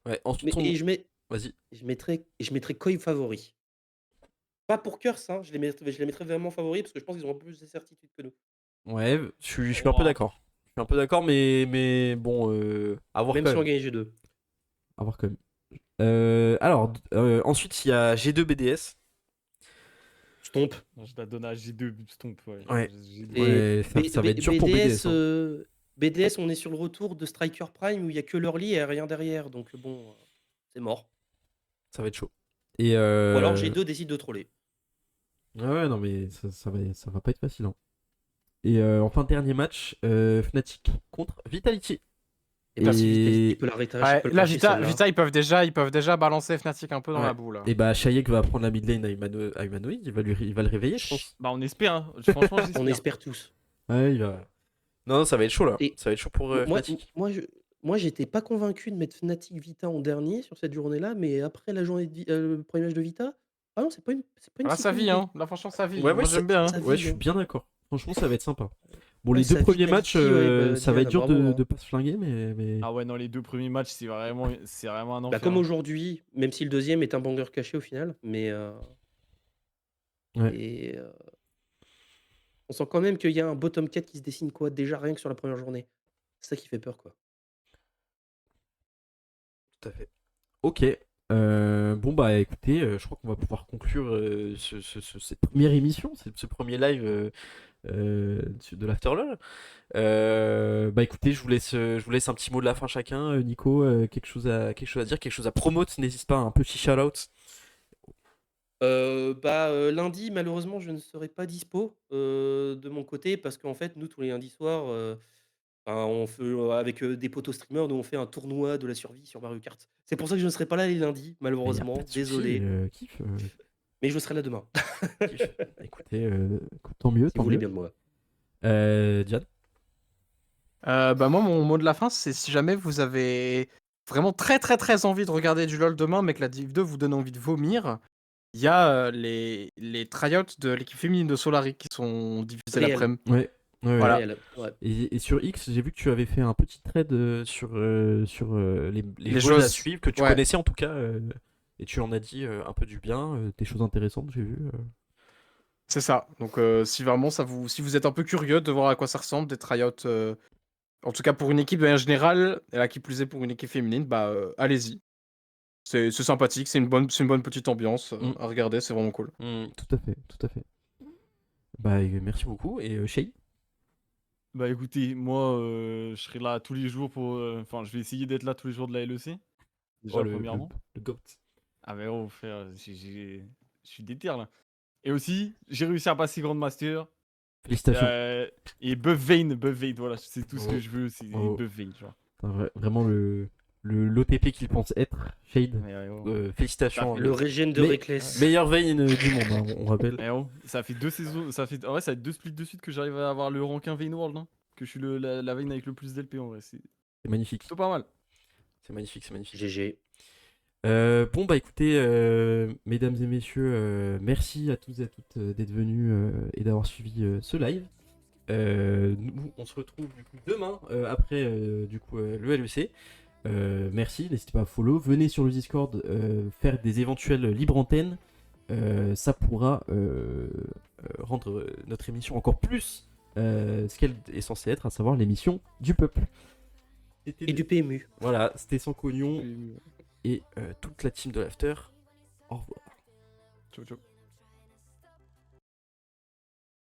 Ouais. Ensuite, Mais, vas-y. je mettrais Koi favori. Pas pour Curse, hein, je les mettrais vraiment favoris parce que je pense qu'ils ont un peu plus de certitude que nous. Ouais, je suis un peu d'accord. Je suis un peu d'accord, mais bon, à voir Même quand si on même. gagne G2. À voir quand même. Alors, ensuite, il y a G2 BDS. Stomp. Je la donne à G2 Stomp. Ouais. Ouais. G2. Ouais, ça va être dur pour BDS. Hein. BDS, on est sur le retour de Striker Prime où il n'y a que l'early et rien derrière. Donc bon, c'est mort. Ça va être chaud. Et Ou alors G2 décide de troller. ouais, non, mais ça va pas être facile. Hein. Et enfin, dernier match, Fnatic contre Vitality. Et bah, si Vitality peut l'arrêter, Ouais, peut le là, cracher, Vita, celle-là. Vita, ils peuvent déjà balancer Fnatic un peu dans Ouais. la boue. Là. Et bah, Shayek va prendre la mid lane à Humanoid. Il va le réveiller, je pense. Bah, on espère. Hein. Franchement, j'espère. On espère tous. Ouais, il va. Non, ça va être chaud là. Et Ça va être chaud pour Fnatic. Moi, j'étais pas convaincu de mettre Fnatic Vita en dernier sur cette journée-là, mais après la journée le premier match de Vita, ah non, c'est pas une Là, si ça bonne vit, idée. hein. Là, franchement, ça vit. Ouais, Moi, j'aime bien. ça Hein. Ouais, vit, je suis hein. bien d'accord. Franchement, ça va être sympa. Bon, Ouais, les ça deux premiers matchs, Vitality, ouais, bah, ça va être dur Diana, bravo, de hein. pas se flinguer, mais... Ah ouais, non, les 2 premiers matchs, c'est vraiment un enfer. Bah, comme hein. aujourd'hui, même si le deuxième est un banger caché au final, mais Ouais. et on sent quand même qu'il y a un bottom 4 qui se dessine quoi, déjà rien que sur la première journée. C'est ça qui fait peur quoi. Tout à fait. Ok. Bon bah écoutez, je crois qu'on va pouvoir conclure cette première émission, ce premier live de l'Afterlol. Bah écoutez, je vous laisse un petit mot de la fin chacun. Nico, quelque chose à dire, quelque chose à promote, n'hésite pas, un petit shout-out. Lundi, malheureusement, je ne serai pas dispo de mon côté parce qu'en fait, nous, tous les lundis soirs, on fait avec des potos streamers, nous on fait un tournoi de la survie sur Mario Kart. C'est pour ça que je ne serai pas là les lundis, Mais y a malheureusement. pas de souci, Désolé, kiff, mais je serai là demain. kiff. Écoutez, tant mieux, Si tant vous voulez mieux. bien de moi. Diane. Bah, moi, mon mot de la fin, c'est si jamais vous avez vraiment très, très, très envie de regarder du LoL demain, mais que la Div 2 vous donne envie de vomir, il y a les tryouts de l'équipe féminine de Solari qui sont diffusés Réel. l'après-midi. Ouais. Voilà. Réel, ouais. Et sur X, j'ai vu que tu avais fait un petit thread sur les joueuses joueuses. à suivre, que tu Ouais. connaissais en tout cas, et tu en as dit un peu du bien, des choses intéressantes, j'ai vu. C'est ça. Donc, si vraiment si vous êtes un peu curieux de voir à quoi ça ressemble, des tryouts, en tout cas pour une équipe de manière générale, et là qui plus est pour une équipe féminine, bah allez-y. C'est sympathique, c'est une bonne petite ambiance Mm. à regarder, c'est vraiment cool. Tout à fait, tout à fait. Bah, merci beaucoup. Et Shay? Bah écoutez, moi je serai là tous les jours pour. Enfin, je vais essayer d'être là tous les jours de la LEC. Déjà, Oh, le premièrement. GOAT. Ah, mais oh, frère, je suis déter là. Et aussi, j'ai réussi à passer Grandmaster. Félicitations. Et Buff Vayne, voilà, c'est tout ce Oh. que je veux, c'est Oh. Buff Vayne, genre. Putain, vraiment l'OTP qu'il pense être, Shade. Mais ouais, oh. Félicitations. Ça Le régime de Mais- Reckless. Meilleure veille du monde, hein, on rappelle. Mais oh, ça fait 2 saisons, ça fait en vrai, ça fait 2 splits de suite que j'arrive à avoir le ranking Vayne World, hein. Que je suis la Vayne avec le plus d'LP en vrai, c'est C'est magnifique. plutôt pas mal. C'est magnifique, c'est magnifique. GG. Bon bah écoutez, mesdames et messieurs, merci à tous et à toutes d'être venus et d'avoir suivi ce live. Nous on se retrouve du coup demain après du coup le LEC. Merci, n'hésitez pas à follow, venez sur le Discord faire des éventuelles libres antennes. Ça pourra rendre notre émission encore plus ce qu'elle est censée être, à savoir l'émission du peuple. Et du PMU. Voilà, c'était Sans Cognon et toute la team de l'After. Au revoir. Ciao, ciao.